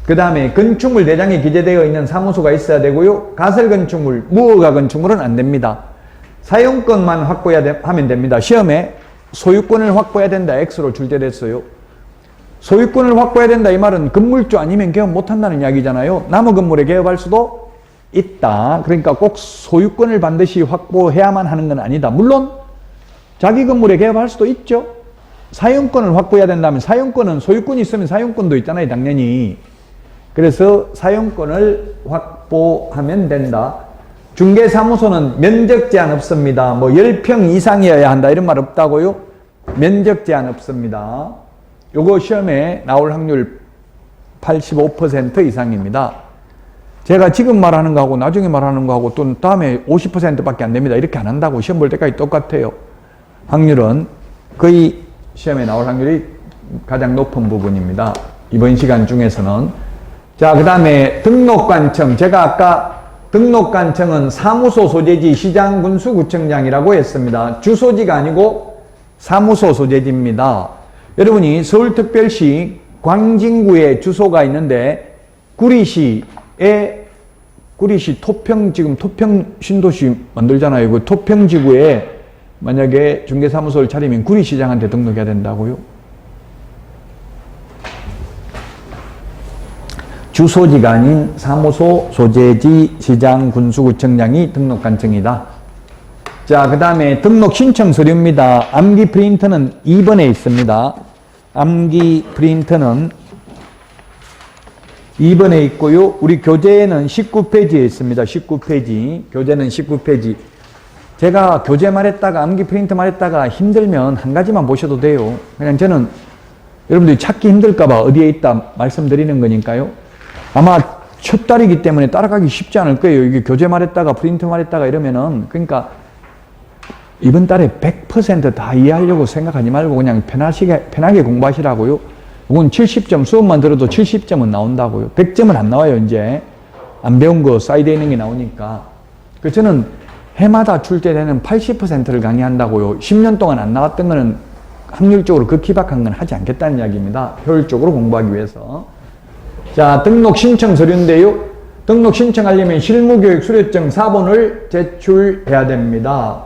그 다음에 건축물 대장에 기재되어 있는 사무소가 있어야 되고요. 가설건축물, 무허가 건축물은 안 됩니다. 사용권만 확보해야 하면 됩니다. 시험에 소유권을 확보해야 된다. X로 출제됐어요. 소유권을 확보해야 된다. 이 말은 건물주 아니면 개업 못한다는 이야기잖아요. 남의 건물에 개업할 수도 있다. 그러니까 꼭 소유권을 반드시 확보해야만 하는 건 아니다. 물론 자기 건물에 개업할 수도 있죠. 사용권을 확보해야 된다면 사용권은 소유권이 있으면 사용권도 있잖아요. 당연히. 그래서 사용권을 확보하면 된다. 중개사무소는 면적 제한 없습니다. 뭐 10평 이상이어야 한다 이런 말 없다고요? 면적 제한 없습니다. 요거 시험에 나올 확률 85% 이상입니다. 제가 지금 말하는 거하고 나중에 말하는 거하고 또 다음에 50%밖에 안 됩니다. 이렇게 안 한다고 시험 볼 때까지 똑같아요. 확률은 거의 시험에 나올 확률이 가장 높은 부분입니다. 이번 시간 중에서는. 자, 그 다음에 등록관청. 제가 아까 등록관청은 사무소 소재지 시장군수구청장이라고 했습니다. 주소지가 아니고 사무소 소재지입니다. 여러분이 서울특별시 광진구에 주소가 있는데 구리시 토평, 지금 토평 신도시 만들잖아요. 그 토평지구에 만약에 중개사무소를 차리면 구리시장한테 등록해야 된다고요? 주소지가 아닌 사무소 소재지 시장 군수구청장이 등록관청이다. 자, 그 다음에 등록 신청 서류입니다. 암기 프린터는 2번에 있습니다. 암기 프린터는 2번에 있고요. 우리 교재에는 19페이지에 있습니다. 19페이지. 교재는 19페이지. 제가 교재 말했다가 암기 프린터 말했다가 힘들면 한 가지만 보셔도 돼요. 그냥 저는 여러분들이 찾기 힘들까봐 어디에 있다 말씀드리는 거니까요. 아마 첫 달이기 때문에 따라가기 쉽지 않을 거예요. 이게 교재 말했다가 프린터 말했다가 이러면은. 그러니까 이번 달에 100% 다 이해하려고 생각하지 말고 그냥 편하게 공부하시라고요. 이건 70점, 수업만 들어도 70점은 나온다고요. 100점은 안 나와요, 이제. 안 배운 거 사이드에 있는 게 나오니까. 그래서 저는 해마다 출제되는 80%를 강의한다고요. 10년 동안 안 나왔던 거는 확률적으로 극히박한 건 하지 않겠다는 이야기입니다. 효율적으로 공부하기 위해서. 자, 등록 신청 서류인데요. 등록 신청하려면 실무교육 수료증 4본을 제출해야 됩니다.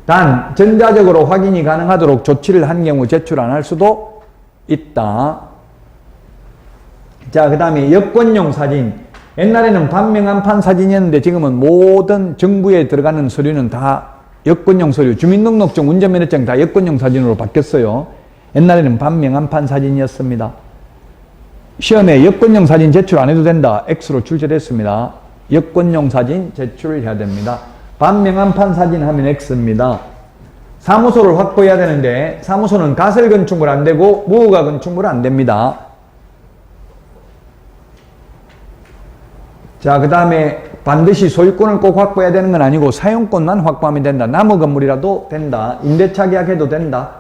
단, 전자적으로 확인이 가능하도록 조치를 한 경우 제출 안 할 수도 있다. 자, 그 다음에 여권용 사진. 옛날에는 반명한판 사진이었는데 지금은 모든 정부에 들어가는 서류는 다 여권용 서류, 주민등록증, 운전면허증 다 여권용 사진으로 바뀌었어요. 옛날에는 반명한판 사진이었습니다. 시험에 여권용 사진 제출 안 해도 된다. X로 출제됐습니다. 여권용 사진 제출해야 됩니다. 반명한판 사진 하면 X입니다. 사무소를 확보해야 되는데 사무소는 가설 건축물 안 되고 무허가 건축물 안 됩니다. 자, 그 다음에 반드시 소유권을 꼭 확보해야 되는 건 아니고 사용권만 확보하면 된다. 남의 건물이라도 된다. 임대차 계약해도 된다.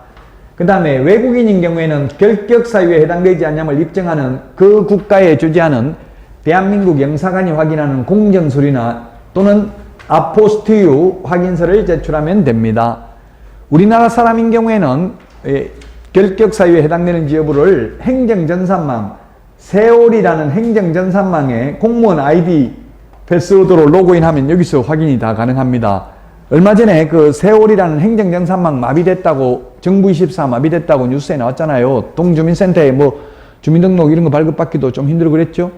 그 다음에 외국인인 경우에는 결격 사유에 해당되지 않냐을 입증하는 그 국가에 주재하는 대한민국 영사관이 확인하는 공정서류나 또는 아포스티유 확인서를 제출하면 됩니다. 우리나라 사람인 경우에는 결격 사유에 해당되는지 여부를 행정전산망, 세월이라는 행정전산망에 공무원 아이디 패스워드로 로그인하면 여기서 확인이 다 가능합니다. 얼마 전에 그 세월이라는 행정전산망 마비됐다고, 정부24 마비됐다고 뉴스에 나왔잖아요. 동주민센터에 뭐 주민등록 이런 거 발급받기도 좀 힘들고 그랬죠.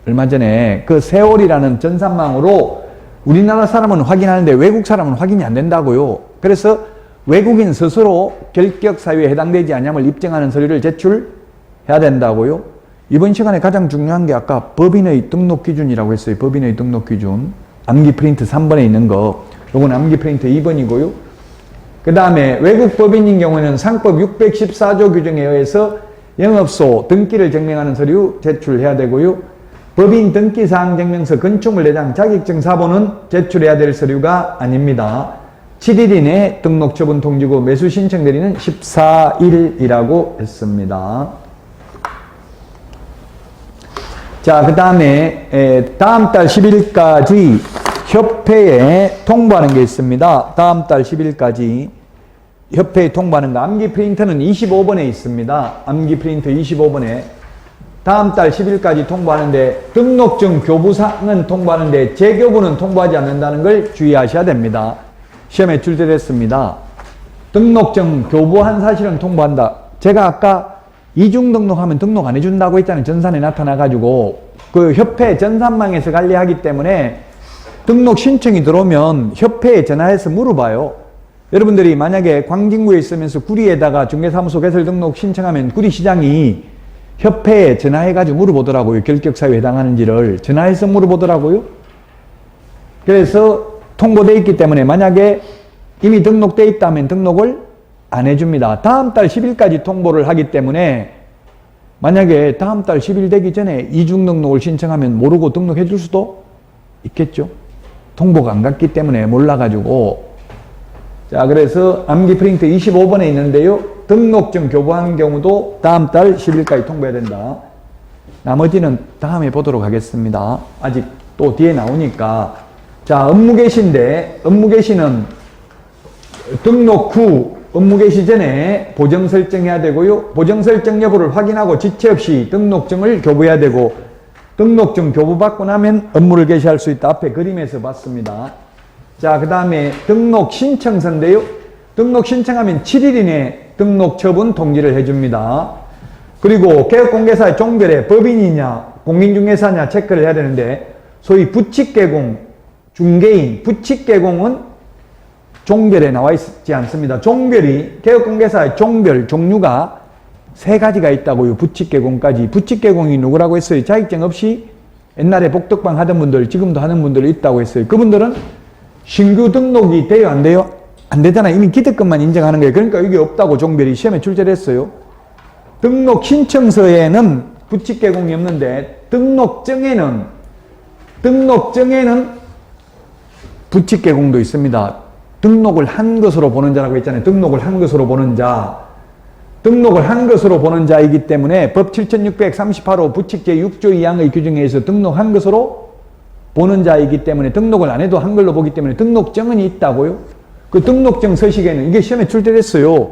얼마 전에 그 세월이라는 전산망으로 우리나라 사람은 확인하는데 외국 사람은 확인이 안 된다고요. 그래서 외국인 스스로 결격 사유에 해당되지 않냐을 입증하는 서류를 제출해야 된다고요. 이번 시간에 가장 중요한 게 아까 법인의 등록 기준이라고 했어요. 법인의 등록 기준. 암기 프린트 3번에 있는 거. 요건 암기 프린트 2번이고요. 그 다음에 외국 법인인 경우는 상법 614조 규정에 의해서 영업소 등기를 증명하는 서류 제출해야 되고요. 법인 등기사항 증명서 건축물 내장 자격증 사본은 제출해야 될 서류가 아닙니다. 7일 이내 등록 처분 통지고 매수 신청 대리는 14일이라고 했습니다. 자, 그 다음에 다음 달 10일까지 협회에 통보하는 게 있습니다. 다음 달 10일까지 협회에 통보하는 거. 암기 프린트는 25번에 있습니다. 암기 프린트 25번에 다음 달 10일까지 통보하는데 등록증 교부사항은 통보하는데 재교부는 통보하지 않는다는 걸 주의하셔야 됩니다. 시험에 출제됐습니다. 등록증 교부한 사실은 통보한다. 제가 아까 이중 등록하면 등록 안 해준다고 했잖아요. 전산에 나타나가지고 그 협회 전산망에서 관리하기 때문에 등록 신청이 들어오면 협회에 전화해서 물어봐요. 여러분들이 만약에 광진구에 있으면서 구리에다가 중개사무소 개설 등록 신청하면 구리시장이 협회에 전화해가지고 물어보더라고요. 결격사유에 해당하는지를 전화해서 물어보더라고요. 그래서 통보되어 있기 때문에 만약에 이미 등록되어 있다면 등록을 안 해줍니다. 다음 달 10일까지 통보를 하기 때문에 만약에 다음 달 10일 되기 전에 이중 등록을 신청하면 모르고 등록해 줄 수도 있겠죠. 통보가 안 갔기 때문에 몰라가지고. 자, 그래서 암기 프린트 25번에 있는데요. 등록증 교부한 경우도 다음 달 10일까지 통보해야 된다. 나머지는 다음에 보도록 하겠습니다. 아직 또 뒤에 나오니까. 자, 업무개시인데 업무개시는 등록 후 업무개시 전에 보정 설정해야 되고요. 보정 설정 여부를 확인하고 지체 없이 등록증을 교부해야 되고 등록증 교부받고 나면 업무를 개시할 수 있다. 앞에 그림에서 봤습니다. 자, 그 다음에 등록 신청서인데요. 등록 신청하면 7일 이내 등록 처분 통지를 해줍니다. 그리고 개업공개사의 종별에 법인이냐 공인중개사냐 체크를 해야 되는데 소위 부칙개공, 중개인, 부칙개공은 종별에 나와 있지 않습니다. 종별이 개업공개사의 종별, 종류가 3가지가 있다고요. 부칙개공까지. 부칙개공이 누구라고 했어요? 자격증 없이 옛날에 복덕방 하던 분들, 지금도 하는 분들 있다고 했어요. 그분들은 신규 등록이 돼요? 안 돼요? 안 되잖아요. 이미 기득권만 인정하는 거예요. 그러니까 이게 없다고 종별이 시험에 출제를 했어요. 등록 신청서에는 부칙개공이 없는데 등록증에는 부칙개공도 있습니다. 등록을 한 것으로 보는 자라고 했잖아요. 등록을 한 것으로 보는 자. 등록을 한 것으로 보는 자이기 때문에 법 7638호 부칙 제6조 2항의 규정에 의해서 등록한 것으로 보는 자이기 때문에 등록을 안 해도 한글로 보기 때문에 등록증은 있다고요. 그 등록증 서식에는 이게 시험에 출제됐어요.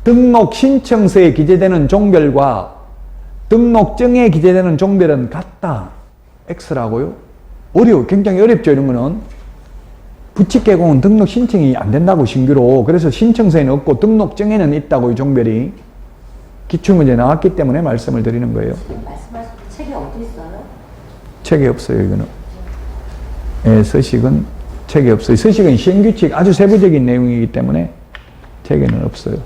등록 신청서에 기재되는 종별과 등록증에 기재되는 종별은 같다. X라고요. 굉장히 어렵죠. 이런 거는. 부칙개공은 등록 신청이 안 된다고 신규로. 그래서 신청서에는 없고 등록증에는 있다고요. 종별이. 기출문제 나왔기 때문에 말씀을 드리는 거예요. 말씀하신 책이 어디 있어요? 책이 없어요. 이거는. 예, 서식은 책이 없어요. 서식은 시행규칙 아주 세부적인 내용이기 때문에 책에는 없어요.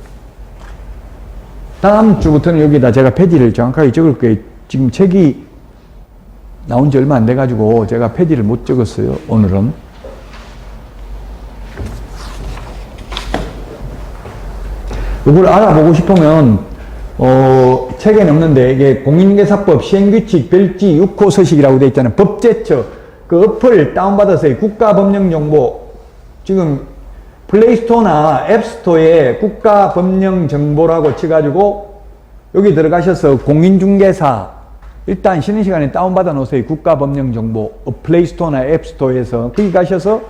다음 주부터는 여기다 제가 페이지를 정확하게 적을 거예요. 지금 책이 나온 지 얼마 안 돼가지고 제가 페이지를 못 적었어요. 오늘은. 이걸 알아보고 싶으면 책에는 없는데 이게 공인중개사법 시행규칙 별지 6호 서식이라고 되어 있잖아요. 법제처 그 어플 다운받아서 국가법령정보 지금 플레이스토어나 앱스토어에 국가법령정보라고 쳐가지고 여기 들어가셔서 공인중개사 일단 쉬는 시간에 다운받아 놓으세요. 국가법령정보 플레이스토어나 앱스토어에서 거기 가셔서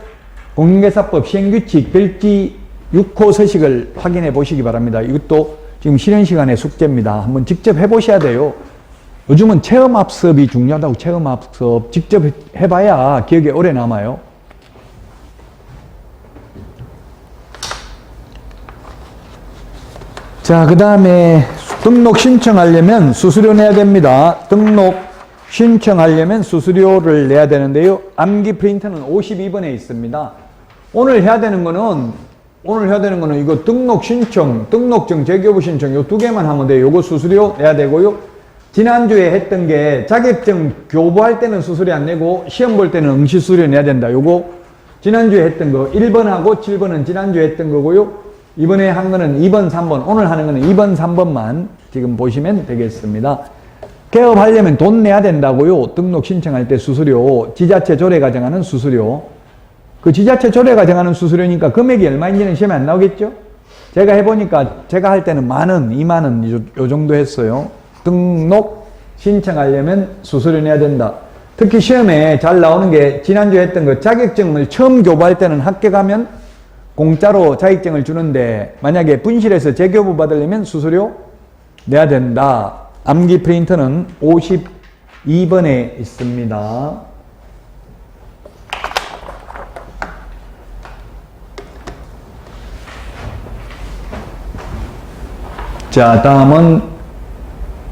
공인중개사법 시행규칙 별지 6호 서식을 확인해 보시기 바랍니다. 이것도 지금 쉬는 시간에 숙제입니다. 한번 직접 해보셔야 돼요. 요즘은 체험학습이 중요하다고. 체험학습 직접 해봐야 기억에 오래 남아요. 자, 그 다음에 등록 신청하려면 수수료 내야 됩니다. 등록 신청하려면 수수료를 내야 되는데요. 암기 프린트는 52번에 있습니다. 오늘 해야 되는 거는 오늘 해야 되는 거는 이거 등록 신청, 등록증, 재교부 신청 요 두 개만 하면 돼요. 요거 수수료 내야 되고요. 지난주에 했던 게 자격증 교부할 때는 수수료 안 내고 시험 볼 때는 응시 수수료 내야 된다. 요거 지난주에 했던 거 1번하고 7번은 지난주에 했던 거고요. 이번에 한 거는 2번, 3번, 오늘 하는 거는 2번, 3번만 지금 보시면 되겠습니다. 개업하려면 돈 내야 된다고요. 등록 신청할 때 수수료, 지자체 조례가 정하는 수수료. 그 지자체 조례가 정하는 수수료니까 금액이 얼마인지는 시험에 안 나오겠죠? 제가 해보니까 제가 할 때는 10,000원, 20,000원 요 정도 했어요. 등록 신청하려면 수수료 내야 된다. 특히 시험에 잘 나오는 게 지난주에 했던 거 자격증을 처음 교부할 때는 합격하면 공짜로 자격증을 주는데 만약에 분실해서 재교부 받으려면 수수료 내야 된다. 암기 프린터는 52번에 있습니다. 자, 다음은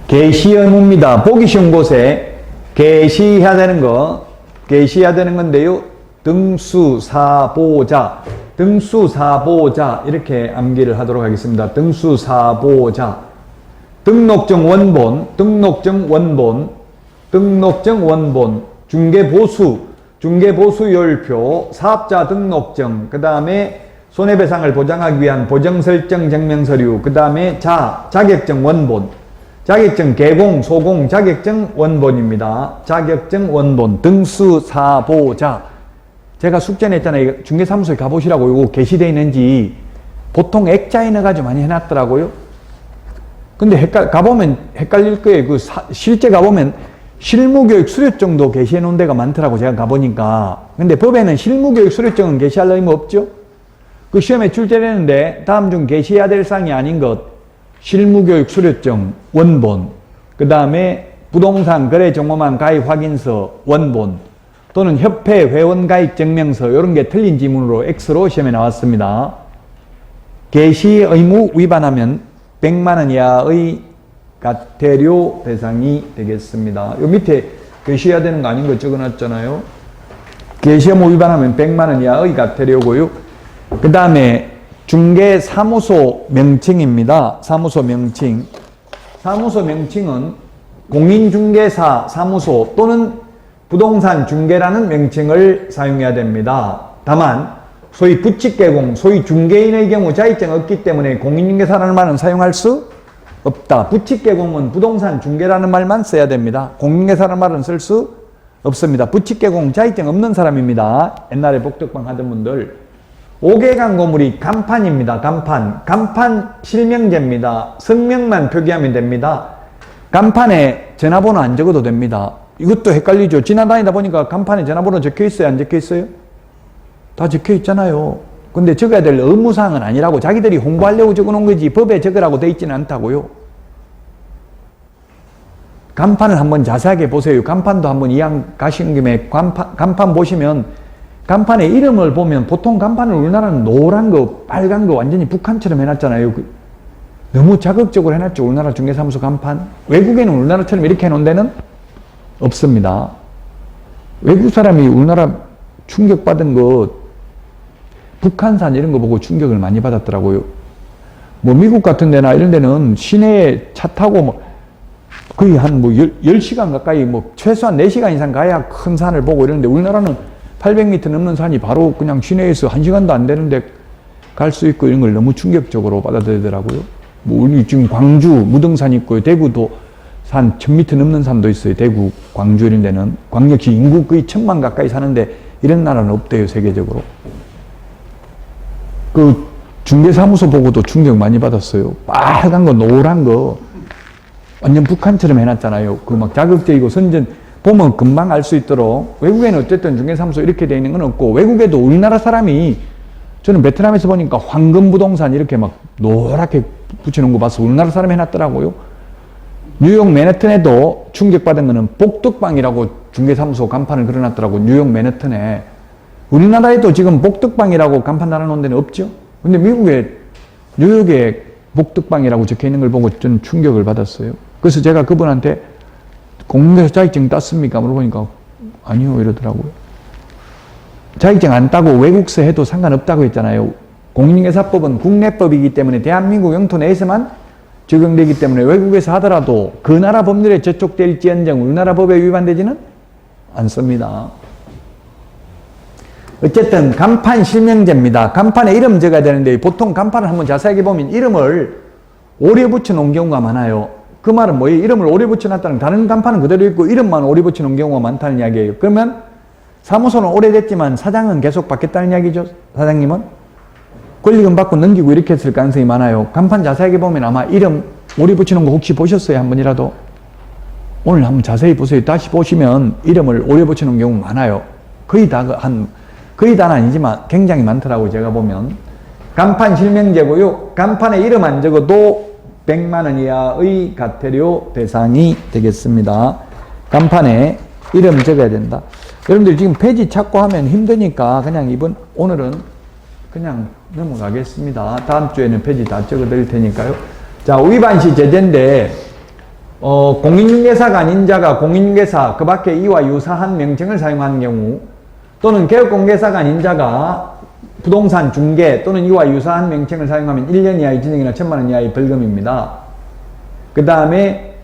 게시 의무입니다. 보기 쉬운 곳에 게시해야 되는 거, 게시해야 되는 건데요. 등수사보자, 등수사보자 이렇게 암기를 하도록 하겠습니다. 등수사보자, 등록증 원본, 등록증 원본, 등록증 원본, 중개보수, 중개보수열표, 사업자 등록증, 그 다음에 손해배상을 보장하기 위한 보정설정 증명서류, 그 다음에 자격증 원본, 자격증 개공, 소공, 자격증 원본입니다. 자격증 원본, 등수사보자. 제가 숙제 냈잖아요. 중개사무소에 가보시라고 이거 게시되어 있는지 보통 액자에 넣어가지고 많이 해놨더라고요. 근데 가보면 헷갈릴 거예요. 실제 가보면 실무교육 수료증도 게시해 놓은 데가 많더라고, 제가 가보니까. 근데 법에는 실무교육 수료증은 게시할 의무 없죠? 그 시험에 출제되는데 다음 중 게시해야 될 사항이 아닌 것, 실무교육 수료증 원본, 그 다음에 부동산 거래정보망 가입 확인서 원본, 또는 협회 회원 가입 증명서, 이런 게 틀린 지문으로 X로 시험에 나왔습니다. 게시 의무 위반하면 100만 원 이하의 과태료 대상이 되겠습니다. 요 밑에 게시해야 되는 거 아닌 거 적어놨잖아요. 게시 의무 위반하면 100만 원 이하의 과태료고요. 그 다음에 중개사무소 명칭입니다. 사무소 명칭. 사무소 명칭은 공인중개사 사무소 또는 부동산 중개라는 명칭을 사용해야 됩니다. 다만 소위 부칙개공, 소위 중개인의 경우 자격증 없기 때문에 공인중개사라는 말은 사용할 수 없다. 부칙개공은 부동산 중개라는 말만 써야 됩니다. 공인중개사라는 말은 쓸 수 없습니다. 부칙개공 자격증 없는 사람입니다. 옛날에 복덕방 하던 분들. 5개 광고물이 간판입니다. 간판 실명제입니다. 성명만 표기하면 됩니다. 간판에 전화번호 안 적어도 됩니다. 이것도 헷갈리죠. 지나다니다 보니까 간판에 전화번호 적혀 있어요? 안 적혀 있어요? 다 적혀 있잖아요. 근데 적어야 될 의무사항은 아니라고, 자기들이 홍보하려고 적어 놓은 거지 법에 적으라고 돼 있지는 않다고요. 간판을 한번 자세하게 보세요. 간판도 한번 이왕 가신 김에 간판 보시면 간판의 이름을 보면 보통 간판을 우리나라는 노란 거, 빨간 거 완전히 북한처럼 해놨잖아요. 너무 자극적으로 해놨죠. 우리나라 중개사무소 간판. 외국에는 우리나라처럼 이렇게 해놓은 데는 없습니다. 외국 사람이 우리나라 충격받은 거, 북한산 이런 거 보고 충격을 많이 받았더라고요. 뭐 미국 같은 데나 이런 데는 시내에 차 타고 뭐 거의 한 10시간 가까이 최소한 4시간 이상 가야 큰 산을 보고 이러는데 우리나라는 800m 넘는 산이 바로 그냥 시내에서 1시간도 안 되는데 갈 수 있고 이런 걸 너무 충격적으로 받아들이더라고요. 우리 지금 광주 무등산 있고요. 대구도 산 1000m 넘는 산도 있어요. 대구, 광주 이런 데는. 광역시 인구 거의 1000만 가까이 사는데 이런 나라는 없대요. 세계적으로. 그 중개사무소 보고도 충격 많이 받았어요. 빨간 거, 노란 거 완전 북한처럼 해놨잖아요. 그 막 자극적이고 선전 보면 금방 알 수 있도록. 외국에는 어쨌든 중개사무소 이렇게 되어 있는 건 없고, 외국에도 우리나라 사람이, 저는 베트남에서 보니까 황금부동산 이렇게 막 노랗게 붙여놓은 거 봐서 우리나라 사람이 해놨더라고요. 뉴욕 맨해튼에도 충격받은 거는 복덕방이라고 중개사무소 간판을 그려놨더라고. 뉴욕 맨해튼에. 우리나라에도 지금 복덕방이라고 간판 달아놓은 데는 없죠. 근데 미국에 뉴욕에 복덕방이라고 적혀있는 걸 보고 저는 충격을 받았어요. 그래서 제가 그분한테 공인중개사 자격증 땄습니까? 물어보니까 아니요 이러더라고요. 자격증 안 따고 외국서 해도 상관없다고 했잖아요. 공인중개사법은 국내법이기 때문에 대한민국 영토 내에서만 적용되기 때문에 외국에서 하더라도 그 나라 법률에 저촉될지언정 우리나라 법에 위반되지는 않습니다. 어쨌든 간판 실명제입니다. 간판에 이름 적어야 되는데 보통 간판을 한번 자세하게 보면 이름을 오려 붙여 놓은 경우가 많아요. 그 말은 뭐예요? 이름을 오려 붙여 놨다는 다른 간판은 그대로 있고 이름만 오려 붙여 놓은 경우가 많다는 이야기예요. 그러면 사무소는 오래됐지만 사장은 계속 받겠다는 이야기죠. 사장님은 권리금 받고 넘기고 이렇게 했을 가능성이 많아요. 간판 자세하게 보면 아마 이름 오려 붙이는 거 혹시 보셨어요? 한 번이라도? 오늘 한번 자세히 보세요. 다시 보시면 이름을 오려 붙이는 경우 많아요. 거의 다는 아니지만 굉장히 많더라고요. 제가 보면. 간판 실명제고요. 간판에 이름 안 적어도 100만 원 이하의 과태료 대상이 되겠습니다. 간판에 이름 적어야 된다. 여러분들 지금 페이지 찾고 하면 힘드니까 그냥 오늘은 그냥 넘어가겠습니다. 다음 주에는 페이지 다 적어 드릴 테니까요. 자, 위반시 제재인데 공인중개사가 아닌 자가 공인중개사 그 밖에 이와 유사한 명칭을 사용하는 경우 또는 개업공개사가 아닌 자가 부동산 중개 또는 이와 유사한 명칭을 사용하면 1년 이하의 징역이나 1,000만 원 이하의 벌금입니다. 그 다음에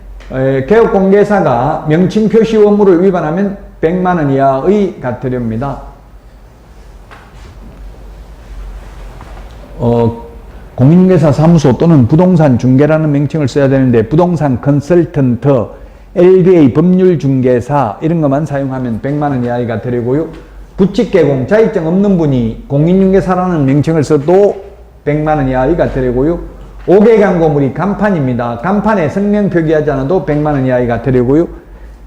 개업공개사가 명칭 표시 의무를 위반하면 100만 원 이하의 과태료입니다. 공인중개사 사무소 또는 부동산 중개라는 명칭을 써야 되는데 부동산 컨설턴트, LBA 법률중개사 이런 것만 사용하면 100만 원 이하의 과태료고요. 부칙개공, 자격증 없는 분이 공인중개사라는 명칭을 써도 100만 원 이하의 과태료고요. 5개 광고물이 간판입니다. 간판에 성명 표기하지 않아도 100만 원 이하의 과태료고요.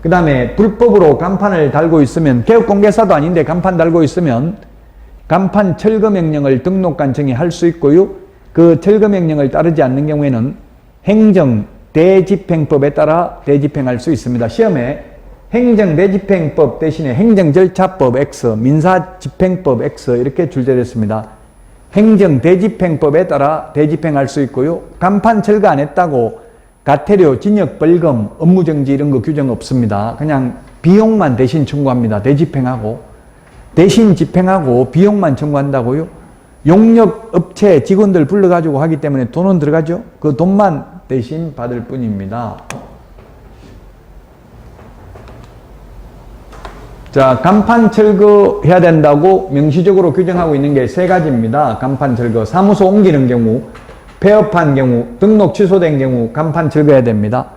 그 다음에 불법으로 간판을 달고 있으면 개업공개사도 아닌데 간판 달고 있으면 간판 철거명령을 등록관청이 할 수 있고요. 그 철거명령을 따르지 않는 경우에는 행정 대집행법에 따라 대집행할 수 있습니다. 시험에 행정대집행법 대신에 행정절차법 X, 민사집행법 X 이렇게 출제됐습니다. 행정대집행법에 따라 대집행할 수 있고요. 간판 철거 안 했다고 과태료, 징역, 벌금, 업무정지 이런 거 규정 없습니다. 그냥 비용만 대신 청구합니다. 대집행하고. 대신 집행하고 비용만 청구한다고요. 용역 업체 직원들 불러가지고 하기 때문에 돈은 들어가죠. 그 돈만 대신 받을 뿐입니다. 자, 간판 철거해야 된다고 명시적으로 규정하고 있는 게 세 가지입니다. 간판 철거, 사무소 옮기는 경우, 폐업한 경우, 등록 취소된 경우 간판 철거해야 됩니다.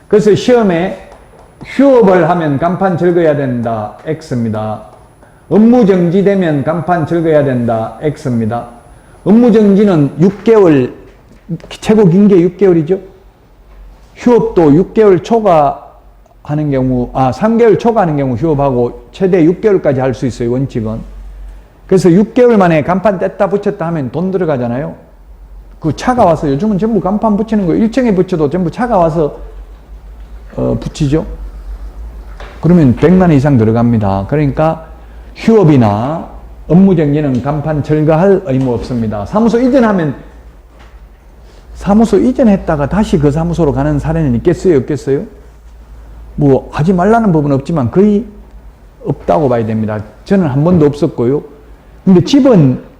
그래서 시험에 휴업을 하면 간판 철거해야 된다. X입니다. 업무 정지되면 간판 철거해야 된다. X입니다. 업무 정지는 6개월, 최고 긴 게 6개월이죠. 휴업도 6개월 초과하는 경우, 3개월 초과하는 경우 휴업하고 최대 6개월까지 할 수 있어요. 원칙은. 그래서 6개월 만에 간판 뗐다 붙였다 하면 돈 들어가잖아요. 그 차가 와서 요즘은 전부 간판 붙이는 거 1층에 붙여도 전부 차가 와서 붙이죠. 그러면 100만 원 이상 들어갑니다. 그러니까 휴업이나 업무정지는 간판 철거할 의무 없습니다. 사무소 이전했다가 다시 그 사무소로 가는 사례는 있겠어요? 없겠어요? 뭐 하지 말라는 법은 없지만 거의 없다고 봐야 됩니다. 저는 한 번도 없었고요. 근데 집은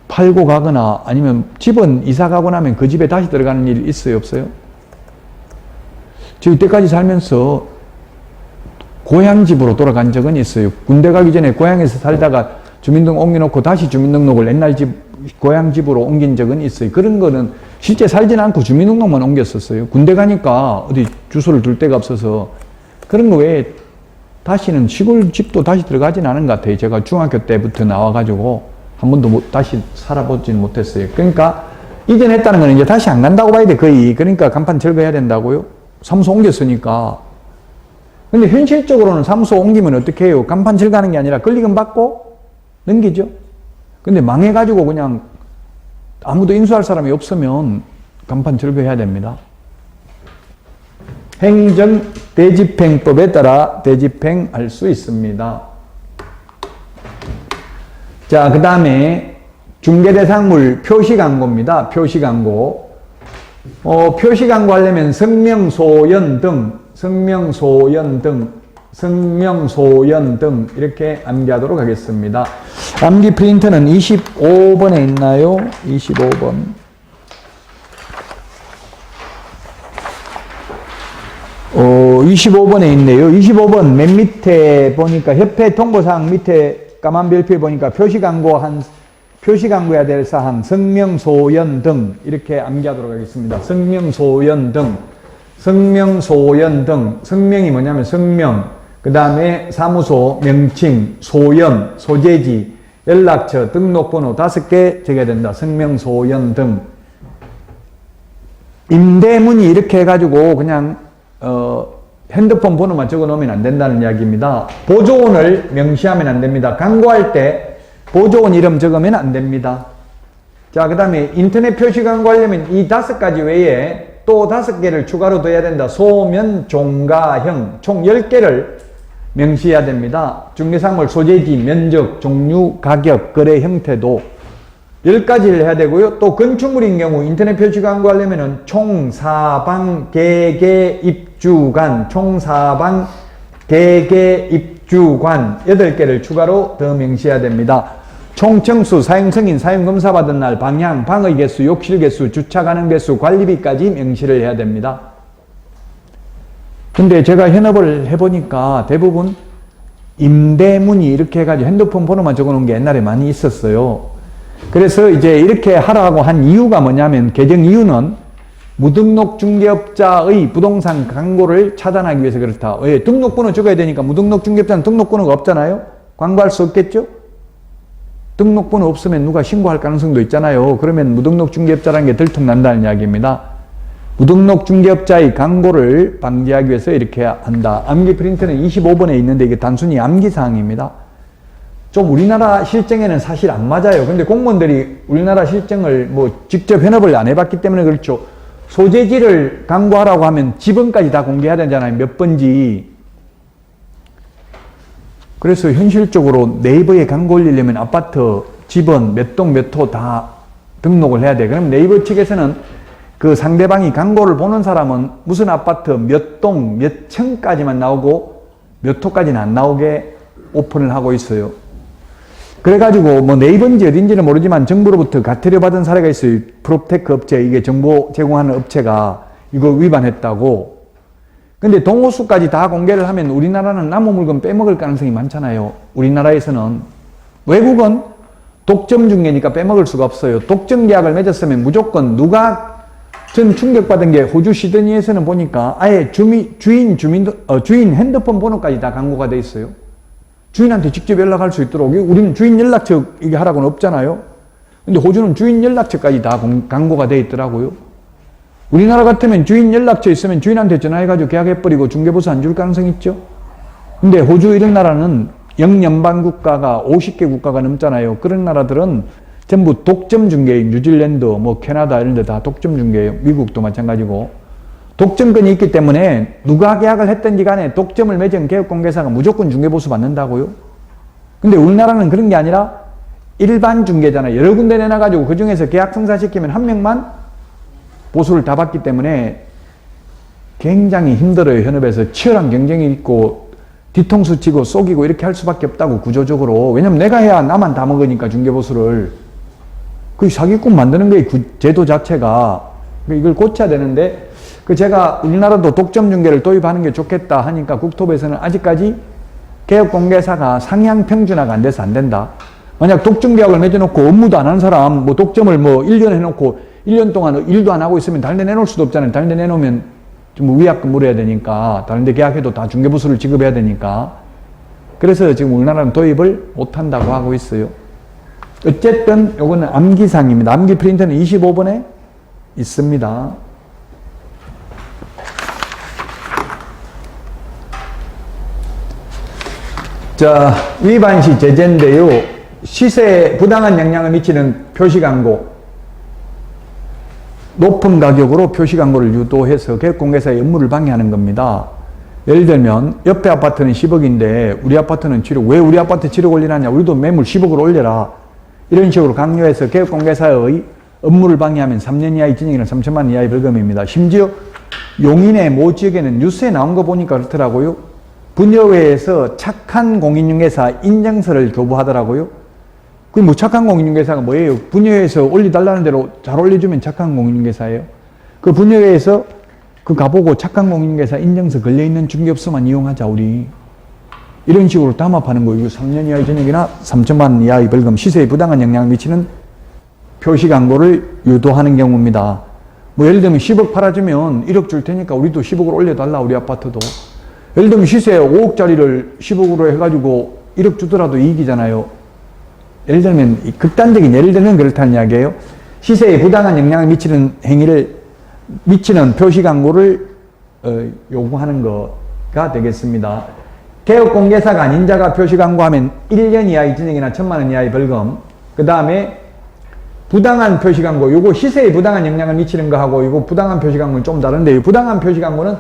팔고 가거나 아니면 집은 이사 가고 나면 그 집에 다시 들어가는 일이 있어요? 없어요? 저 이때까지 살면서 고향집으로 돌아간 적은 있어요. 군대 가기 전에 고향에서 살다가 주민등록 옮겨놓고 다시 주민등록을 옛날 집, 고향집으로 옮긴 적은 있어요. 그런 거는 실제 살진 않고 주민등록만 옮겼었어요. 군대 가니까 어디 주소를 둘 데가 없어서 그런 거 외에 다시는 시골집도 다시 들어가진 않은 것 같아요. 제가 중학교 때부터 나와가지고 한 번도 다시 살아보진 못했어요. 그러니까 이전했다는 건 이제 다시 안 간다고 봐야 돼, 거의. 그러니까 간판 철거해야 된다고요. 사무소 옮겼으니까. 근데 현실적으로는 사무소 옮기면 어떻게 해요? 간판 철거하는 게 아니라 권리금 받고 넘기죠. 근데 망해가지고 그냥 아무도 인수할 사람이 없으면 간판 철거해야 됩니다. 행정대집행법에 따라 대집행할 수 있습니다. 자, 그 다음에 중개대상물 표시광고입니다. 표시광고. 표시광고 하려면 성명소연 등 성명, 소연 등 이렇게 암기하도록 하겠습니다. 암기 프린터는 25번에 있나요? 25번. 25번에 있네요. 25번 맨 밑에 보니까 협회 통보사항 밑에 까만 별표에 보니까 표시광고해야 될 사항, 성명, 소연 등 이렇게 암기하도록 하겠습니다. 성명, 소연 등, 성명, 소연 등. 성명이 뭐냐면 성명, 그 다음에 사무소, 명칭, 소연, 소재지, 연락처, 등록번호 5개 적어야 된다. 성명, 소연 등. 임대문의 이렇게 해가지고 그냥 핸드폰 번호만 적어 놓으면 안 된다는 이야기입니다. 보조원을 명시하면 안 됩니다. 광고할 때 보조원 이름 적으면 안 됩니다. 자, 그 다음에 인터넷 표시 광고하려면 이 5가지 외에 또 5개를 추가로 둬야 된다. 소면, 종가형 총 10개를 명시해야 됩니다. 중개사물 소재지, 면적, 종류, 가격, 거래 형태도 10가지를 해야 되고요. 또 건축물인 경우 인터넷 표시 광고하려면은 총 사방, 개개, 입주관, 총 사방, 개개, 입주관 8개를 추가로 더 명시해야 됩니다. 총 청수, 사용승인, 사용검사 받은 날, 방향, 방의 개수, 욕실 개수, 주차 가능 개수, 관리비까지 명시를 해야 됩니다. 근데 제가 현업을 해보니까 대부분 임대문의 이렇게 해가지고 핸드폰 번호만 적어놓은 게 옛날에 많이 있었어요. 그래서 이제 이렇게 하라고 한 이유가 뭐냐면, 개정 이유는 무등록 중개업자의 부동산 광고를 차단하기 위해서 그렇다. 왜? 등록번호 적어야 되니까. 무등록 중개업자는 등록번호가 없잖아요. 광고할 수 없겠죠? 등록번호 없으면 누가 신고할 가능성도 있잖아요. 그러면 무등록 중개업자라는 게 들통난다는 이야기입니다. 무등록 중개업자의 광고를 방지하기 위해서 이렇게 한다. 암기 프린트는 25번에 있는데 이게 단순히 암기사항입니다. 좀 우리나라 실정에는 사실 안 맞아요. 근데 공무원들이 우리나라 실정을 뭐 직접 현업을 안 해봤기 때문에 그렇죠. 소재지를 광고하라고 하면 지번까지 다 공개해야 되잖아요. 몇 번지. 그래서 현실적으로 네이버에 광고 올리려면 아파트 지번 몇 동 몇 호 다 등록을 해야 돼. 그럼 네이버 측에서는 그 상대방이 광고를 보는 사람은 무슨 아파트 몇 동 몇 층까지만 나오고 몇 호까지는 안 나오게 오픈을 하고 있어요. 그래가지고 뭐 네이버인지 어딘지는 모르지만 정부로부터 가태료 받은 사례가 있어요. 프롭테크 업체, 이게 정보 제공하는 업체가 이거 위반했다고. 근데 동호수까지 다 공개를 하면 우리나라는 남은 물건 빼먹을 가능성이 많잖아요. 우리나라에서는. 외국은 독점 중개니까 빼먹을 수가 없어요. 독점 계약을 맺었으면 무조건 누가 전 충격받은 게 호주 시드니에서는 보니까 아예 주인 핸드폰 번호까지 다 광고가 돼 있어요. 주인한테 직접 연락할 수 있도록. 우리는 주인 연락처 이게 하라고는 없잖아요. 근데 호주는 주인 연락처까지 다 광고가 돼 있더라고요. 우리나라 같으면 주인 연락처 있으면 주인한테 전화해가지고 계약해버리고 중개보수 안 줄 가능성이 있죠. 근데 호주 이런 나라는 영연방 국가가 50개 국가가 넘잖아요. 그런 나라들은 전부 독점 중개예요. 뉴질랜드, 뭐 캐나다 이런 데 다 독점 중개예요. 미국도 마찬가지고. 독점권이 있기 때문에 누가 계약을 했든지 간에 독점을 맺은 개업공개사가 무조건 중개보수 받는다고요. 근데 우리나라는 그런 게 아니라 일반 중개잖아요. 여러 군데 내놔가지고 그 중에서 계약 성사시키면 한 명만 보수를 다 받기 때문에 굉장히 힘들어요. 현업에서 치열한 경쟁이 있고 뒤통수 치고 속이고 이렇게 할 수밖에 없다고, 구조적으로. 왜냐면 내가 해야 나만 다 먹으니까 중개보수를. 그 사기꾼 만드는 거예요. 그 제도 자체가. 이걸 고쳐야 되는데, 제가 우리나라도 독점 중개를 도입하는 게 좋겠다 하니까 국토부에서는 아직까지 개업공개사가 상향 평준화가 안 돼서 안 된다. 만약 독점 계약을 맺어놓고 업무도 안 하는 사람, 뭐 독점을 뭐 1년 해놓고 1년 동안 일도 안 하고 있으면 다른 데 내놓을 수도 없잖아요. 다른 데 내놓으면 좀 위약금 물어야 되니까, 다른 데 계약해도 다 중개보수를 지급해야 되니까. 그래서 지금 우리나라는 도입을 못 한다고 하고 있어요. 어쨌든 요거는 암기사항입니다. 암기 프린터는 25번에 있습니다. 자, 위반시 제재인데요. 시세에 부당한 영향을 미치는 표시광고, 높은 가격으로 표시광고를 유도해서 개업공개사의 업무를 방해하는 겁니다. 예를 들면 옆에 아파트는 10억인데 우리 아파트는 7억. 왜 우리 아파트 7억 올리느냐, 우리도 매물 10억으로 올려라, 이런 식으로 강요해서 개업공개사의 업무를 방해하면 3년 이하의 징역이나 3천만 원 이하의 벌금입니다. 심지어 용인의 모 지역에는 뉴스에 나온 거 보니까 그렇더라고요. 분여회에서 착한 공인중개사 인증서를 교부하더라고요. 그 뭐 착한 공인중개사가 뭐예요? 분여회에서 올려달라는 대로 잘 올려주면 착한 공인중개사예요. 그 분여회에서 그 가보고 착한 공인중개사 인증서 걸려있는 중개업소만 이용하자 우리. 이런 식으로 담합하는 거예요. 3년 이하의 전역이나 3천만 원 이하의 벌금, 시세에 부당한 영향을 미치는 표시 광고를 유도하는 경우입니다. 뭐 예를 들면 10억 팔아주면 1억 줄 테니까 우리도 10억을 올려달라 우리 아파트도. 예를 들면 시세 5억짜리를 10억으로 해가지고 1억 주더라도 이익이잖아요. 예를 들면 극단적인 예를 들면 그렇다는 이야기예요. 시세에 부당한 영향을 미치는 표시 광고를 요구하는 거가 되겠습니다. 개업공개사가 아닌 자가 표시 광고하면 1년 이하의 징역이나 1,000만 원 이하의 벌금. 그 다음에 부당한 표시 광고, 요거 시세에 부당한 영향을 미치는 거하고 이거 부당한 표시 광고는 좀 다른데, 부당한 표시 광고는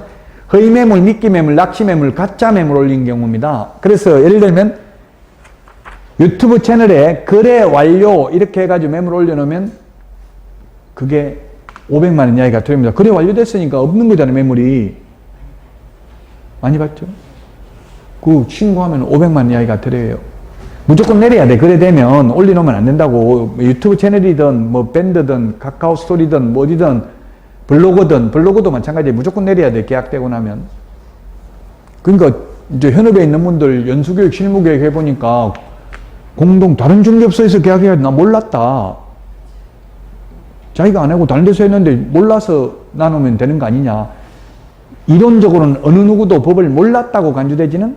허위 매물, 미끼 매물, 낚시 매물, 가짜 매물 올린 경우입니다. 그래서 예를 들면 유튜브 채널에 거래 완료 이렇게 해가지고 매물 올려놓으면 그게 500만 원 이하의 과태료입니다. 거래 완료됐으니까 없는 거잖아요, 매물이. 많이 봤죠? 그 신고하면 500만 원 이하의 과태료예요. 무조건 내려야 돼. 그래 되면 올려놓으면 안 된다고. 유튜브 채널이든 뭐 밴드든 카카오 스토리든 뭐 어디든 블로그도 마찬가지예요. 무조건 내려야 돼. 계약되고 나면. 그러니까 이제 현업에 있는 분들 연수교육 실무교육 해보니까 다른 중개업소에서 계약해야 나 몰랐다. 자기가 안 하고 다른 데서 했는데 몰라서 나누면 되는 거 아니냐. 이론적으로는 어느 누구도 법을 몰랐다고 간주되지는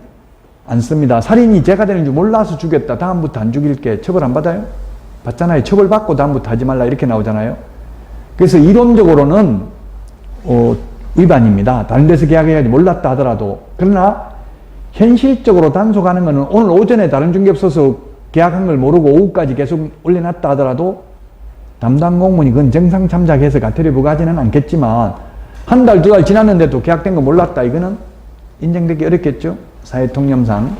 않습니다. 살인이 죄가 되는 줄 몰라서 죽였다. 다음부터 안 죽일게. 처벌 안 받아요? 받잖아요. 처벌받고 다음부터 하지 말라 이렇게 나오잖아요. 그래서 이론적으로는 위반입니다. 다른 데서 계약해야지 몰랐다 하더라도. 그러나 현실적으로 단속하는 것은 오늘 오전에 다른 중개업소에서 계약한 걸 모르고 오후까지 계속 올려놨다 하더라도 담당 공무원이 그건 정상 참작해서 과태료 부과하지는 않겠지만 한 달, 두 달 지났는데도 계약된 거 몰랐다. 이거는 인정되기 어렵겠죠? 사회 통념상.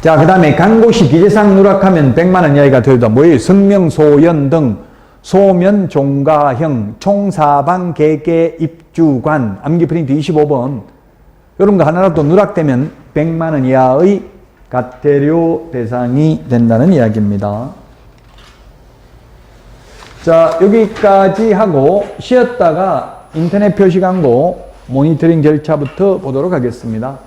자, 그 다음에 광고시 기재사항 누락하면 100만 원 이하의 과태료다. 뭐예요? 성명, 소연 등 소면, 종가형, 총사방, 개개, 입주관, 암기 프린트 25번 이런 거 하나라도 누락되면 100만 원 이하의 과태료 대상이 된다는 이야기입니다. 자, 여기까지 하고 쉬었다가 인터넷 표시 광고 모니터링 절차부터 보도록 하겠습니다.